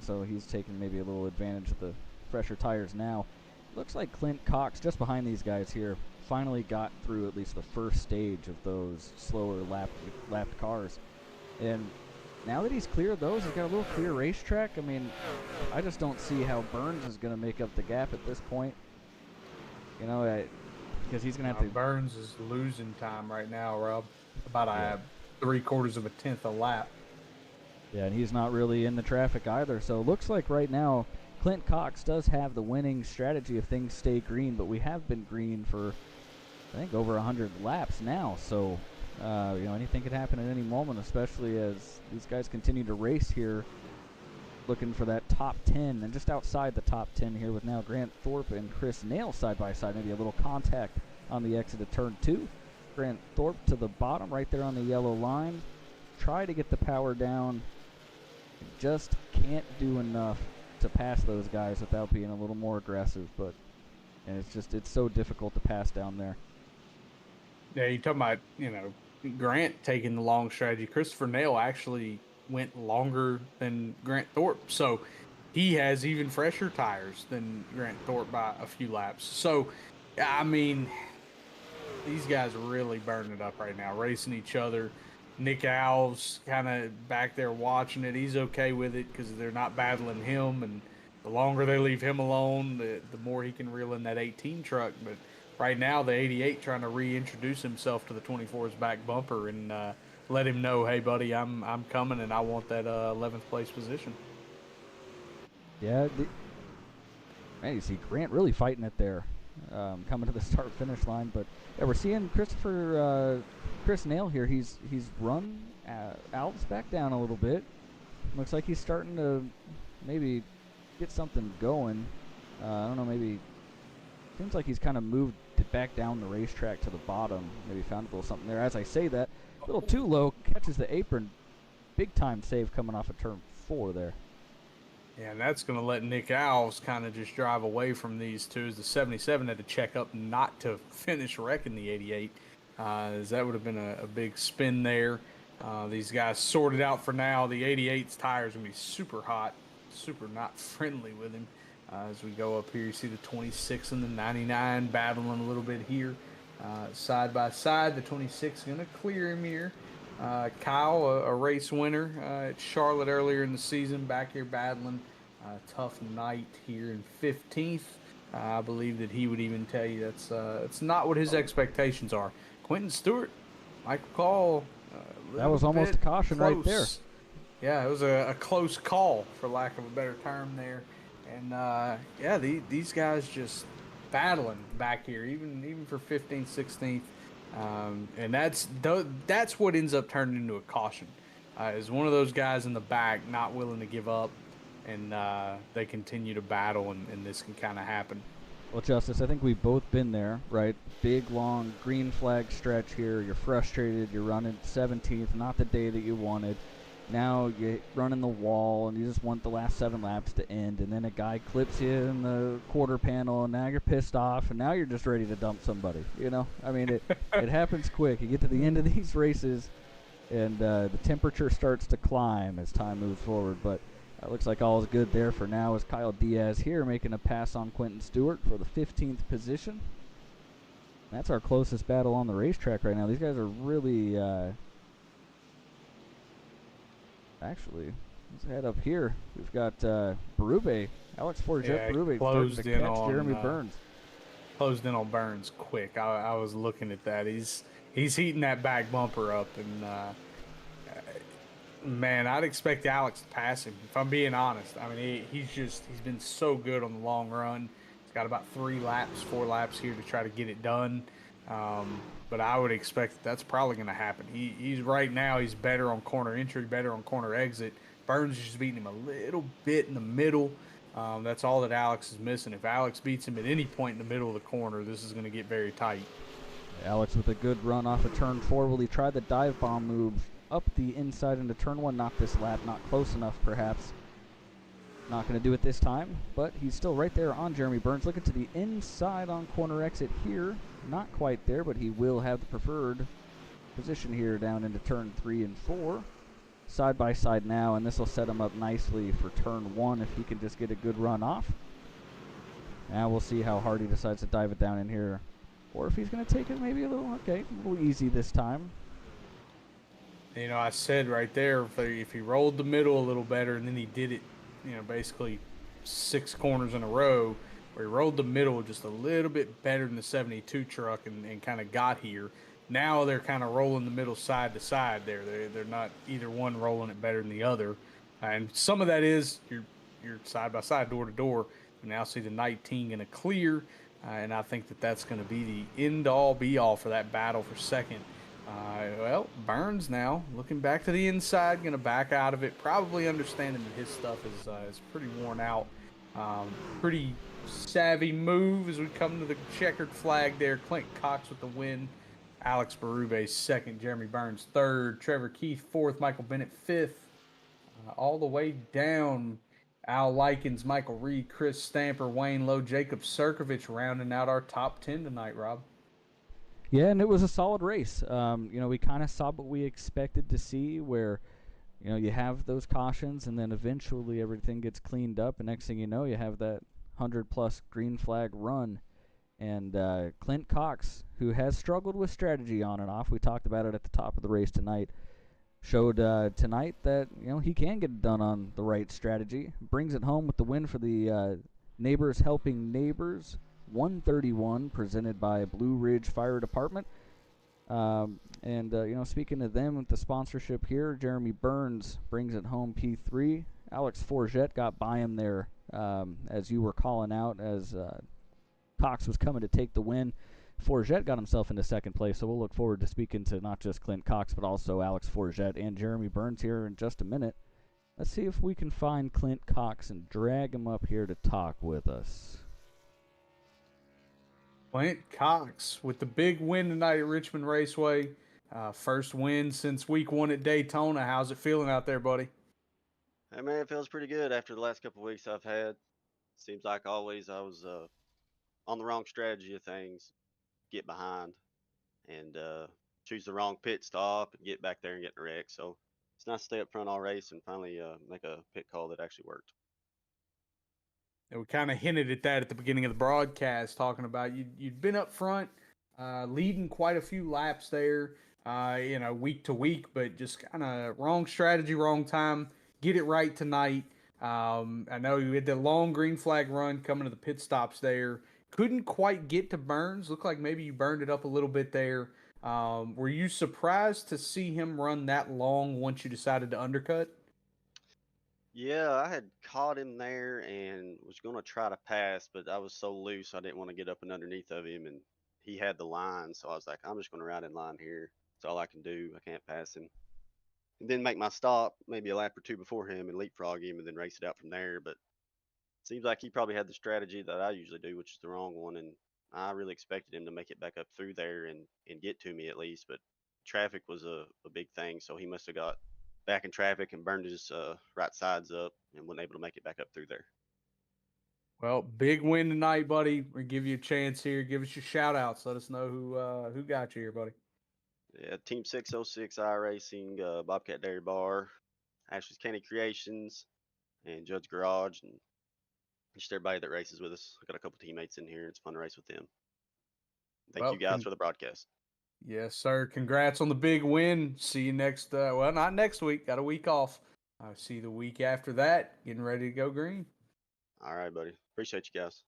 So he's taking maybe a little advantage of the fresher tires now. Looks like Clint Cox, just behind these guys here, finally got through at least the first stage of those slower lapped cars. And now that he's cleared those, he's got a little clear racetrack. I mean, I just don't see how Burns is going to make up the gap at this point. You know, because he's going to have to. Burns is losing time right now, Rob. About a 3/4 of a tenth a lap. Yeah, and he's not really in the traffic either. So it looks like right now Clint Cox does have the winning strategy if things stay green, but we have been green for, I think, over 100 laps now. So, you know, anything could happen at any moment, especially as these guys continue to race here, looking for that top 10. And just outside the top 10 here with now Grant Thorpe and Chris Nail side by side. Maybe a little contact on the exit of turn 2. Grant Thorpe to the bottom right there on the yellow line. Try to get the power down. Just can't do enough to pass those guys without being a little more aggressive. But and it's so difficult to pass down there. Yeah, you're talking about, you know, Grant taking the long strategy. Christopher Nail actually went longer than Grant Thorpe. So he has even fresher tires than Grant Thorpe by a few laps. So, I mean, these guys are really burning it up right now, racing each other. Nick Alves kind of back there watching it. He's okay with it because they're not battling him. And the longer they leave him alone, the more he can reel in that 18 truck. But right now, the 88 trying to reintroduce himself to the 24's back bumper and let him know, hey, buddy, I'm coming and I want that 11th place position. Yeah, man, you see Grant really fighting it there, coming to the start-finish line. But yeah, we're seeing Chris Nail here. He's run Alves back down a little bit. Looks like he's starting to maybe get something going. I don't know, maybe seems like he's kind of moved it back down the racetrack to the bottom. Maybe found a little something there. As I say that, a little too low, catches the apron. Big time save coming off of turn 4 there. Yeah, and that's going to let Nick Alves kind of just drive away from these two. As the 77 had to check up not to finish wrecking the 88. As that would have been a big spin there. These guys sorted out for now. The 88's tires going to be super hot, super not friendly with him. As we go up here, you see the 26 and the 99 battling a little bit here. Side by side, the 26 going to clear him here. Kyle, a race winner at Charlotte earlier in the season, back here battling. Tough night here in 15th. I believe that he would even tell you that's not what his expectations are. Quentin Stewart, Michael Call. That was almost a caution close. right there. Yeah, it was a close call, for lack of a better term there. And, yeah, these guys just battling back here, even for 15th, 16th. And that's what ends up turning into a caution. Is one of those guys in the back not willing to give up, and they continue to battle, and this can kind of happen. Well, Justice, I think we've both been there, right? Big, long green flag stretch here. You're frustrated. You're running 17th, not the day that you wanted. Now you're running the wall, and you just want the last 7 laps to end, and then a guy clips you in the quarter panel, and now you're pissed off, and now you're just ready to dump somebody, you know? I mean, it happens quick. You get to the end of these races, and the temperature starts to climb as time moves forward, but it looks like all is good there for now as Kyle Diaz here making a pass on Quentin Stewart for the 15th position. That's our closest battle on the racetrack right now. These guys are really... Actually, let's head up here. We've got Berube, Alex Forget Berube starting to catch Jeremy Burns. Closed in on Burns quick. I was looking at that. He's heating that back bumper up, and man, I'd expect Alex to pass him. If I'm being honest, I mean he's been so good on the long run. He's got about 4 laps here to try to get it done. But I would expect that's probably going to happen. He's right now, he's better on corner entry, better on corner exit. Burns is just beating him a little bit in the middle. That's all that Alex is missing. If Alex beats him at any point in the middle of the corner, this is going to get very tight. Alex with a good run off of turn 4. Will he try the dive bomb move up the inside into turn 1? Not this lap, not close enough perhaps. Not going to do it this time, but he's still right there on Jeremy Burns. Looking to the inside on corner exit here. Not quite there, but he will have the preferred position here down into turn 3 and 4. Side by side now, and this will set him up nicely for turn 1 if he can just get a good run off. Now we'll see how hard he decides to dive it down in here, or if he's going to take it maybe a little easy this time. I said right there if he rolled the middle a little better, and then he did it, basically 6 corners in a row, where he rolled the middle just a little bit better than the 72 truck and kind of got here. Now they're kind of rolling the middle side to side there. They're not either one rolling it better than the other, and some of that is you're side by side, door to door. You now see the 19 going to clear, and I think that's going to be the end all be all for that battle for second. Well, Burns now looking back to the inside, going to back out of it, probably understanding that his stuff is pretty worn out. Pretty savvy move as we come to the checkered flag there. Clint Cox with the win. Alex Berube second. Jeremy Burns third. Trevor Keith fourth. Michael Bennett fifth. All the way down. Al Likens, Michael Reed, Chris Stamper, Wayne Lowe, Jacob Sirkovich rounding out our top 10 tonight, Rob. Yeah, and it was a solid race. We kind of saw what we expected to see, where you have those cautions, and then eventually everything gets cleaned up, and next thing you know, you have that 100-plus green flag run. And Clint Cox, who has struggled with strategy on and off, we talked about it at the top of the race tonight, showed tonight that he can get it done on the right strategy. Brings it home with the win for the Neighbors Helping Neighbors 131, presented by Blue Ridge Fire Department. Speaking of them with the sponsorship here, Jeremy Burns brings it home P3. Alex Forget got by him there, as you were calling out, as Cox was coming to take the win. Forget got himself into second place, so we'll look forward to speaking to not just Clint Cox, but also Alex Forget and Jeremy Burns here in just a minute. Let's see if we can find Clint Cox and drag him up here to talk with us. Clint Cox with the big win tonight at Richmond Raceway. First win since week 1 at Daytona. How's it feeling out there, buddy? Hey man, it feels pretty good after the last couple of weeks I've had. Seems like always I was on the wrong strategy of things, get behind, and choose the wrong pit stop and get back there and get in a wreck. So it's nice to stay up front all race and finally make a pit call that actually worked. And we kind of hinted at that at the beginning of the broadcast, talking about you'd been up front, leading quite a few laps there, week to week, but just kind of wrong strategy, wrong time. Get it right tonight. I know you had the long green flag run coming to the pit stops there. Couldn't quite get to Burns. Looked like maybe you burned it up a little bit there. Were you surprised to see him run that long once you decided to undercut? Yeah, I had caught him there and was gonna try to pass, but I was so loose I didn't want to get up and underneath of him, and he had the line, so I was like, I'm just gonna ride in line here. It's all I can do. I can't pass him. And then make my stop maybe a lap or two before him and leapfrog him and then race it out from there. But seems like he probably had the strategy that I usually do, which is the wrong one. And I really expected him to make it back up through there and get to me at least. But traffic was a big thing. So he must have got back in traffic and burned his right sides up and wasn't able to make it back up through there. Well, big win tonight, buddy. We give you a chance here. Give us your shout outs. Let us know who got you here, buddy. Yeah, Team 606 iRacing, Bobcat Dairy Bar, Ashley's Candy Creations, and Judge Garage, and just everybody that races with us. I got a couple teammates in here. It's fun to race with them. Thank Well, you guys for the broadcast. yes, sir. Congrats on the big win. See you next. Well, not next week. Got a week off. See you the week after that. Getting ready to go green. All right, buddy. Appreciate you guys.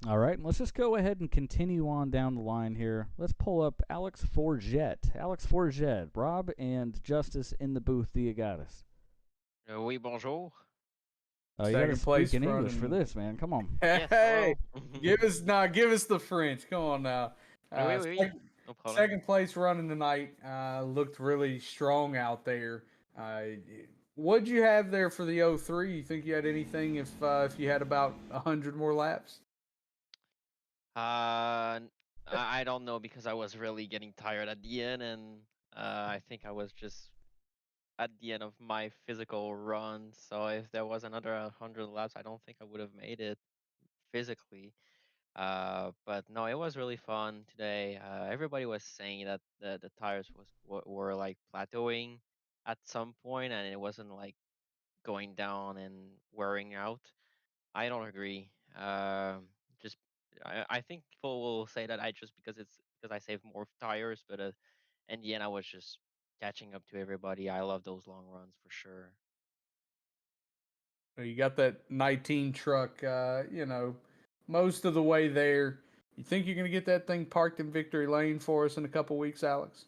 All right, let's just go ahead and continue on down the line here. Let's pull up Alex Forget. Alex Forget, Rob and Justice in the booth. Do you got us? Oui, bonjour. Oh, you got to Second place speak in English running- for this, man. Come on. Yes, Hey, hello. give us the French. Come on now. Oui, oui, Second, no problem. second place running tonight. Looked really strong out there. What'd you have there for the 03? You think you had anything if you had about 100 more laps? I don't know because I was really getting tired at the end, and I think I was just at the end of my physical run. So if there was another 100 laps, I don't think I would have made it physically. But no, it was really fun today. Everybody was saying that the tires were like plateauing at some point, and it wasn't like going down and wearing out. I don't agree. Just I think people will say that I just because I save more tires, but in the end, I was just catching up to everybody. I love those long runs for sure. You got that 19 truck, most of the way there. You think you're going to get that thing parked in Victory Lane for us in a couple weeks, Alex?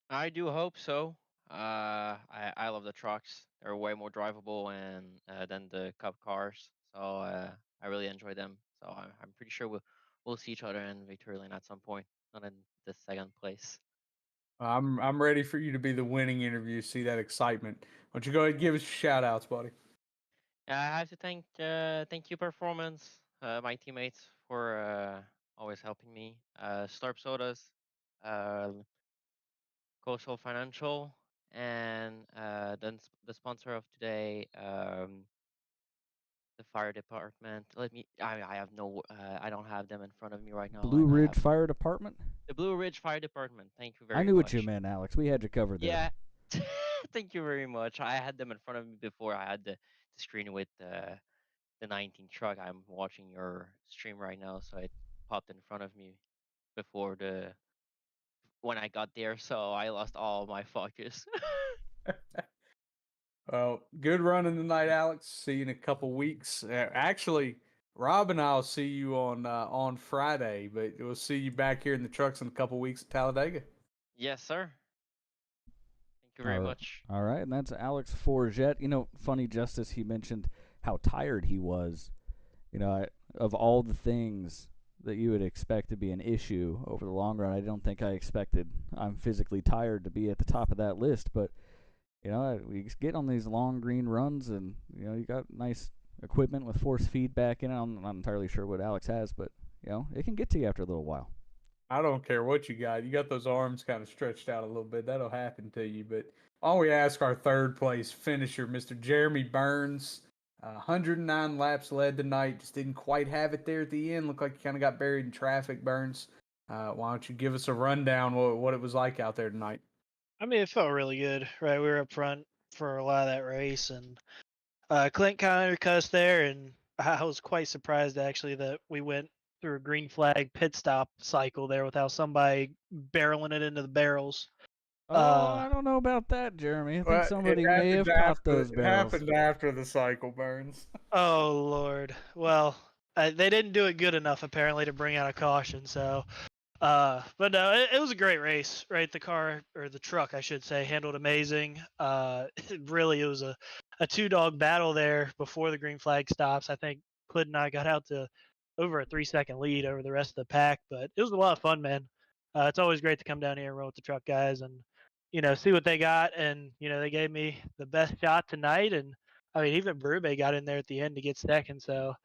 I do hope so. I love the trucks. They're way more drivable and than the Cup cars. So I really enjoy them. So I'm pretty sure we'll see each other in Victory Lane at some point, not in the second place. I'm ready for you to be the winning interview. See that excitement? Why don't you go ahead and give us your shout outs, buddy? I have to thank you Performance, my teammates for always helping me. Slurp Sodas, uh, Coastal Financial, and then the sponsor of today, the fire department. I have no. I don't have them in front of me right now. Blue And I Ridge have Fire Department. the Blue Ridge Fire Department. Thank you I very knew what you much. meant, Alex. We had you covered there. Yeah. Thank you very much. I had them in front of me before. I had the screen with the 19 truck. I'm watching your stream right now, so it popped in front of me before the when I got there. So I lost all my focus. Well, good running tonight, Alex. See you in a couple weeks. Actually, Rob and I'll see you on Friday, but we'll see you back here in the trucks in a couple weeks at Talladega. Yes, sir. Thank you All very right. much. All right, and that's Alex Forget. Funny, Justice, he mentioned how tired he was. Of all the things that you would expect to be an issue over the long run, I don't think I expected I'm physically tired to be at the top of that list. But, we get on these long green runs and, you got nice equipment with force feedback in it. I'm not entirely sure what Alex has, but, it can get to you after a little while. I don't care what you got. You got those arms kind of stretched out a little bit. That'll happen to you. But why don't we ask our third place finisher, Mr. Jeremy Burns? 109 laps led tonight. Just didn't quite have it there at the end. Looked like you kind of got buried in traffic, Burns. Why don't you give us a rundown what it was like out there tonight? I mean, it felt really good, right? We were up front for a lot of that race, and Clint kind of cut us there, and I was quite surprised actually that we went through a green flag pit stop cycle there without somebody barreling it into the barrels. I don't know about that, Jeremy. I think Well, somebody may have caught those it barrels. happened after the cycle, Burns. Oh Lord. Well, they didn't do it good enough apparently to bring out a caution. So, but no, it was a great race, right? The car or the truck, I should say, handled amazing. It was a two dog battle there before the green flag stops. I think Clint and I got out to over a 3 second lead over the rest of the pack, but it was a lot of fun, man. It's always great to come down here and roll with the truck guys and see what they got. And they gave me the best shot tonight, and I mean even Brube got in there at the end to get second. So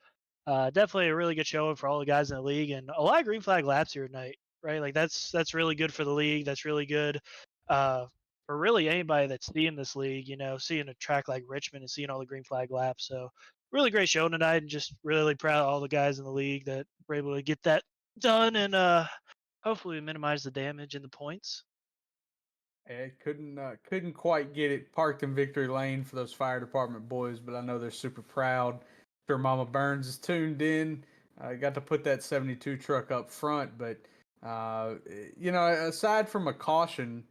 definitely a really good showing for all the guys in the league, and a lot of green flag laps here tonight, right? Like that's really good for the league. That's really good for really anybody that's seeing this league. Seeing a track like Richmond and seeing all the green flag laps. So really great show tonight, and just really proud of all the guys in the league that were able to get that done, and hopefully minimize the damage and the points. It couldn't quite get it parked in Victory Lane for those fire department boys, but I know they're super proud. Sure, Mama Burns is tuned in. Got to put that 72 truck up front, but aside from a caution,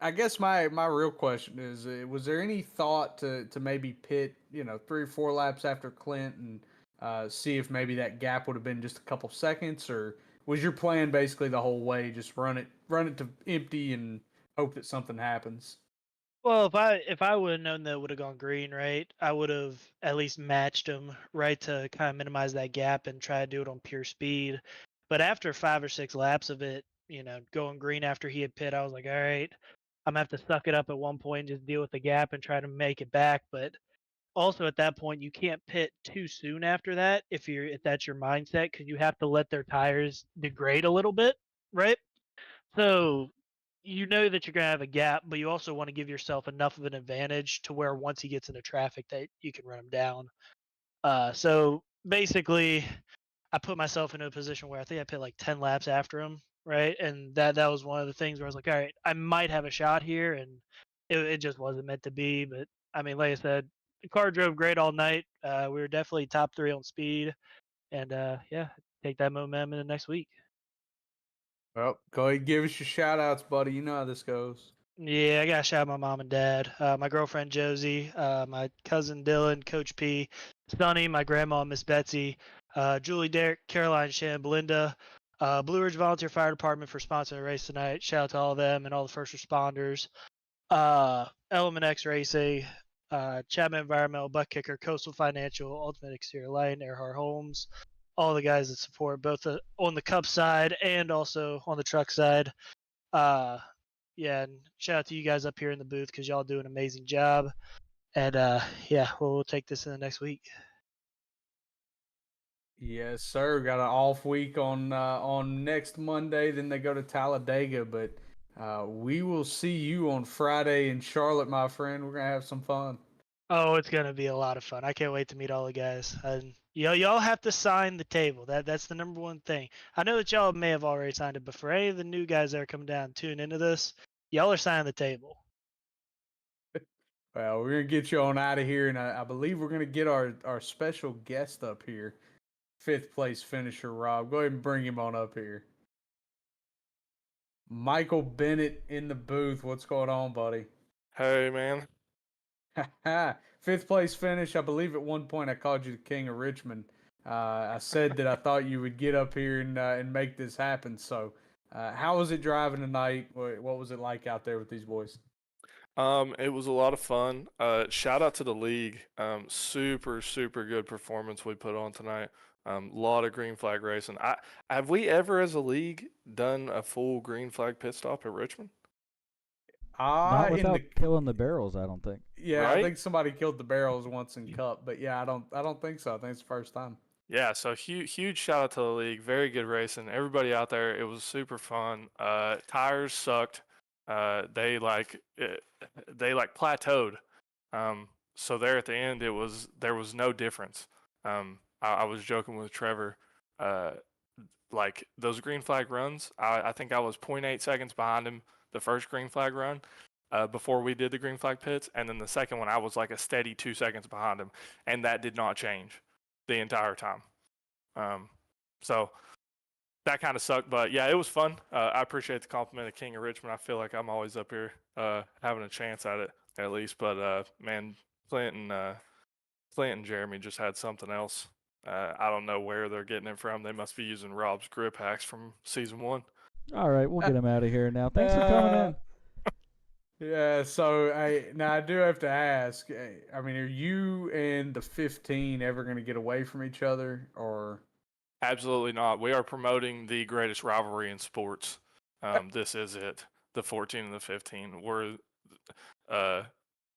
I guess my real question is: was there any thought to maybe pit 3 or 4 laps after Clint and see if maybe that gap would have been just a couple seconds, or was your plan basically the whole way just run it to empty and hope that something happens? Well, if I would have known that it would have gone green, right, I would have at least matched him, right, to kind of minimize that gap and try to do it on pure speed. But after 5 or 6 laps of it, going green after he had pit, I was like, all right, I'm gonna have to suck it up at one point and just deal with the gap and try to make it back. But also at that point, you can't pit too soon after that if that's your mindset, because you have to let their tires degrade a little bit, right? So you know that you're going to have a gap, but you also want to give yourself enough of an advantage to where once he gets into traffic that you can run him down. So basically, I put myself into a position where I think I pit like 10 laps after him, right? And that was one of the things where I was like, all right, I might have a shot here, and it just wasn't meant to be. But I mean, like I said, the car drove great all night. We were definitely top 3 on speed, and yeah, take that momentum into next week. Well, go ahead and give us your shout outs, buddy. You know how this goes. Yeah, I gotta shout out my mom and dad, my girlfriend Josie, my cousin Dylan, Coach P, Sonny, my grandma Miss Betsy, Julie, Derek, Caroline, Shan, Belinda, Blue Ridge Volunteer Fire Department for sponsoring the race tonight. Shout out to all of them and all the first responders. Element X Racing, Chapman Environmental, Butt Kicker, Coastal Financial, Ultimate Exterior Light, Earhart Homes, all the guys that support both on the Cup side and also on the truck side. Yeah, and shout out to you guys up here in the booth because y'all do an amazing job. And yeah, we'll take this in the next week. Yes, sir. Got an off week on next Monday. Then they go to Talladega, but we will see you on Friday in Charlotte, my friend. We're gonna have some fun. Oh, it's gonna be a lot of fun. I can't wait to meet all the guys. And y'all have to sign the table. That's the number one thing. I know that y'all may have already signed it, but for any of the new guys that are coming down and tuning into this, y'all are signing the table. Well, we're gonna get you on out of here, and I believe we're gonna get our special guest up here, 5th place finisher Rob. Go ahead and bring him on up here. Michael Bennett in the booth. What's going on, buddy? Hey, man. 5th place finish. I believe at one point I called you the king of Richmond. I said that I thought you would get up here and make this happen. So, how was it driving tonight? What was it like out there with these boys? It was a lot of fun. Shout out to the league. Super, super good performance we put on tonight. Lot of green flag racing. Have we ever, as a league, done a full green flag pit stop at Richmond? Not without killing the barrels, I don't think. Yeah, Right? I think somebody killed the barrels once in Cup, but yeah, I don't think so. I think it's the first time. Yeah, so huge shout out to the league. Very good racing. Everybody out there, it was super fun. Tires sucked. They plateaued. So there at the end, there was no difference. I was joking with Trevor. Like those green flag runs, I think I was 0.8 seconds behind him the first green flag run. Before we did the green flag pits, and then the second one I was like a steady 2 seconds behind him, and that did not change the entire time. So that kind of sucked, but yeah, it was fun. I appreciate the compliment of King of Richmond. I feel like I'm always up here having a chance at it at least. But man, Clint and Jeremy just had something else. I don't know where they're getting it from. They must be using Rob's grip hacks from season 1. All right, we'll get him out of here now. Thanks for coming in. Yeah, so I do have to ask. I mean, are you and the 15 ever going to get away from each other, or? Absolutely not. We are promoting the greatest rivalry in sports. This is it. The 14 and the 15. We're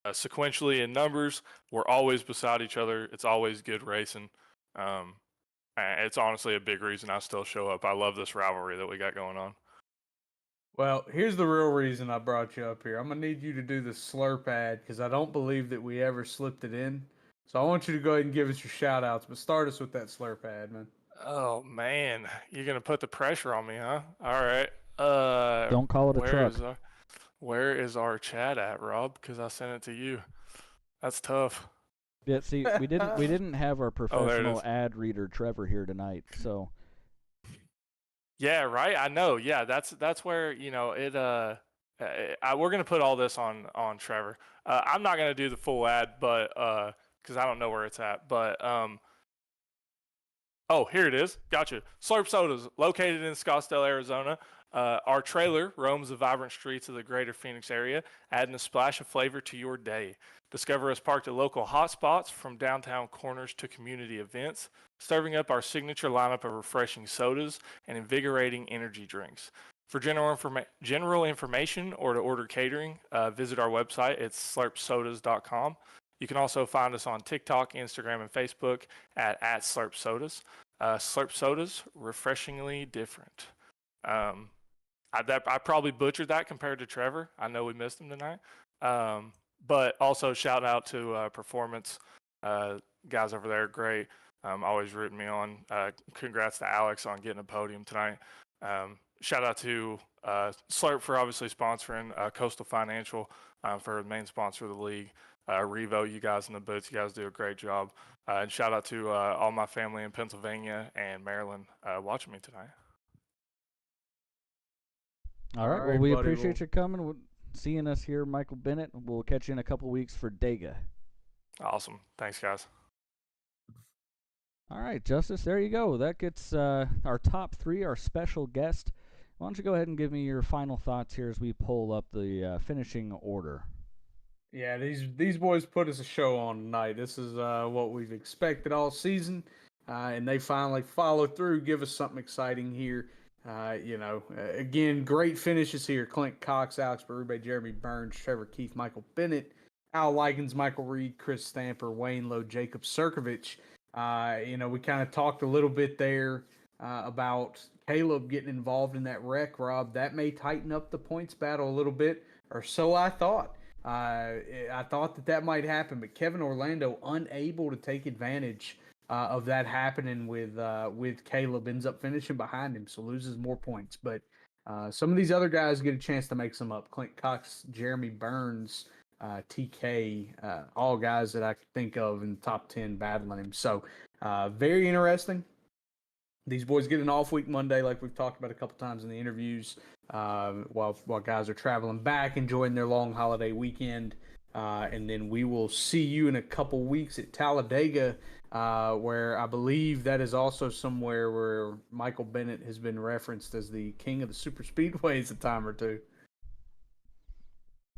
sequentially in numbers. We're always beside each other. It's always good racing. It's honestly a big reason I still show up. I love this rivalry that we got going on. Well, here's the real reason I brought you up here. I'm going to need you to do the slurp ad because I don't believe that we ever slipped it in. So I want you to go ahead and give us your shout outs, but start us with that slurp ad, man. Oh man, you're gonna put the pressure on me, huh? All right. Don't call it a truck. Where is our chat at, Rob? Because I sent it to you. That's tough. Yeah, see, we didn't have our professional is. ad reader Trevor here tonight, so. Yeah, right. I know. Yeah, that's where it. We're gonna put all this on Trevor. I'm not gonna do the full ad, but because I don't know where it's at, but Oh, here it is. Gotcha. Slurp Sodas, located in Scottsdale, Arizona. Our trailer roams the vibrant streets of the greater Phoenix area, adding a splash of flavor to your day. Discover us parked at local hotspots from downtown corners to community events, serving up our signature lineup of refreshing sodas and invigorating energy drinks. For general information or to order catering, visit our website. It's slurpsodas.com. You can also find us on TikTok, Instagram, and Facebook at Slurp Sodas. Slurp Sodas, refreshingly different. I probably butchered that compared to Trevor. I know we missed him tonight. But also shout out to Performance. Guys over there, great. Always rooting me on. Congrats to Alex on getting a podium tonight. Shout out to Slurp for obviously sponsoring, Coastal Financial for the main sponsor of the league. Revo, you guys in the boots, you guys do a great job. And shout out to all my family in Pennsylvania and Maryland watching me tonight. All right. Well, right, we buddy, appreciate you coming, seeing us here, Michael Bennett. We'll catch you in a couple weeks for Dega. Awesome. Thanks, guys. All right, Justice, there you go. That gets our top three, our special guest. Why don't you go ahead and give me your final thoughts here as we pull up the finishing order? Yeah, these boys put us a show on tonight. This is what we've expected all season, and they finally follow through, give us something exciting here. Again, great finishes here. Clint Cox, Alex Berube, Jeremy Burns, Trevor Keith, Michael Bennett, Al Likens, Michael Reed, Chris Stamper, Wayne Lowe, Jacob Sirkovich. We kind of talked a little bit there about Caleb getting involved in that wreck, Rob. That may tighten up the points battle a little bit, or so I thought. I thought that might happen, but Kevin Orlando unable to take advantage of that happening with Caleb, ends up finishing behind him, so loses more points. But some of these other guys get a chance to make some up. Clint Cox, Jeremy Burns, TK, all guys that I could think of in the top 10 battling him. So very interesting. These boys get an off week Monday, like we've talked about a couple times in the interviews, while guys are traveling back, enjoying their long holiday weekend. And then we will see you in a couple weeks at Talladega, where I believe that is also somewhere where Michael Bennett has been referenced as the king of the super speedways a time or two.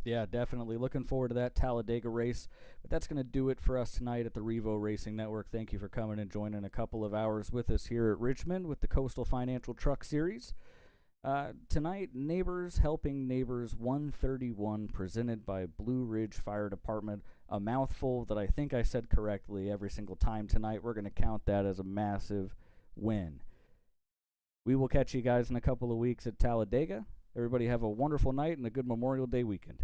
Yeah, definitely. Looking forward to that Talladega race. But that's going to do it for us tonight at the Revo Racing Network. Thank you for coming and joining a couple of hours with us here at Richmond with the Coastal Financial Truck Series. Tonight, Neighbors Helping Neighbors 131, presented by Blue Ridge Fire Department. A mouthful that I think I said correctly every single time tonight. We're going to count that as a massive win. We will catch you guys in a couple of weeks at Talladega. Everybody have a wonderful night and a good Memorial Day weekend.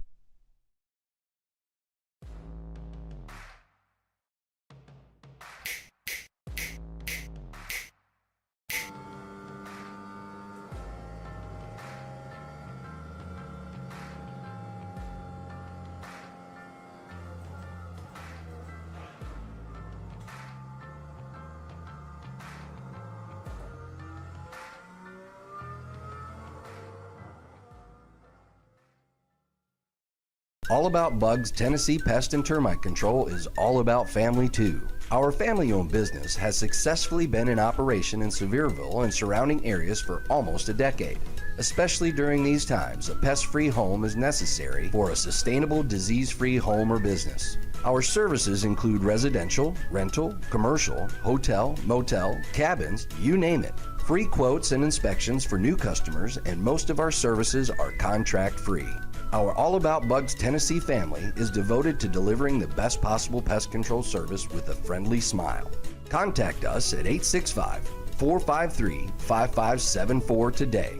All About Bugs Tennessee Pest and Termite Control is all about family too. Our family-owned business has successfully been in operation in Sevierville and surrounding areas for almost a decade. Especially during these times, a pest-free home is necessary for a sustainable, disease-free home or business. Our services include residential, rental, commercial, hotel, motel, cabins, you name it. Free quotes and inspections for new customers, and most of our services are contract-free. Our All About Bugs Tennessee family is devoted to delivering the best possible pest control service with a friendly smile. Contact us at 865-453-5574 today.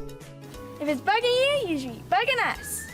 If it's bugging you, you should be bugging us.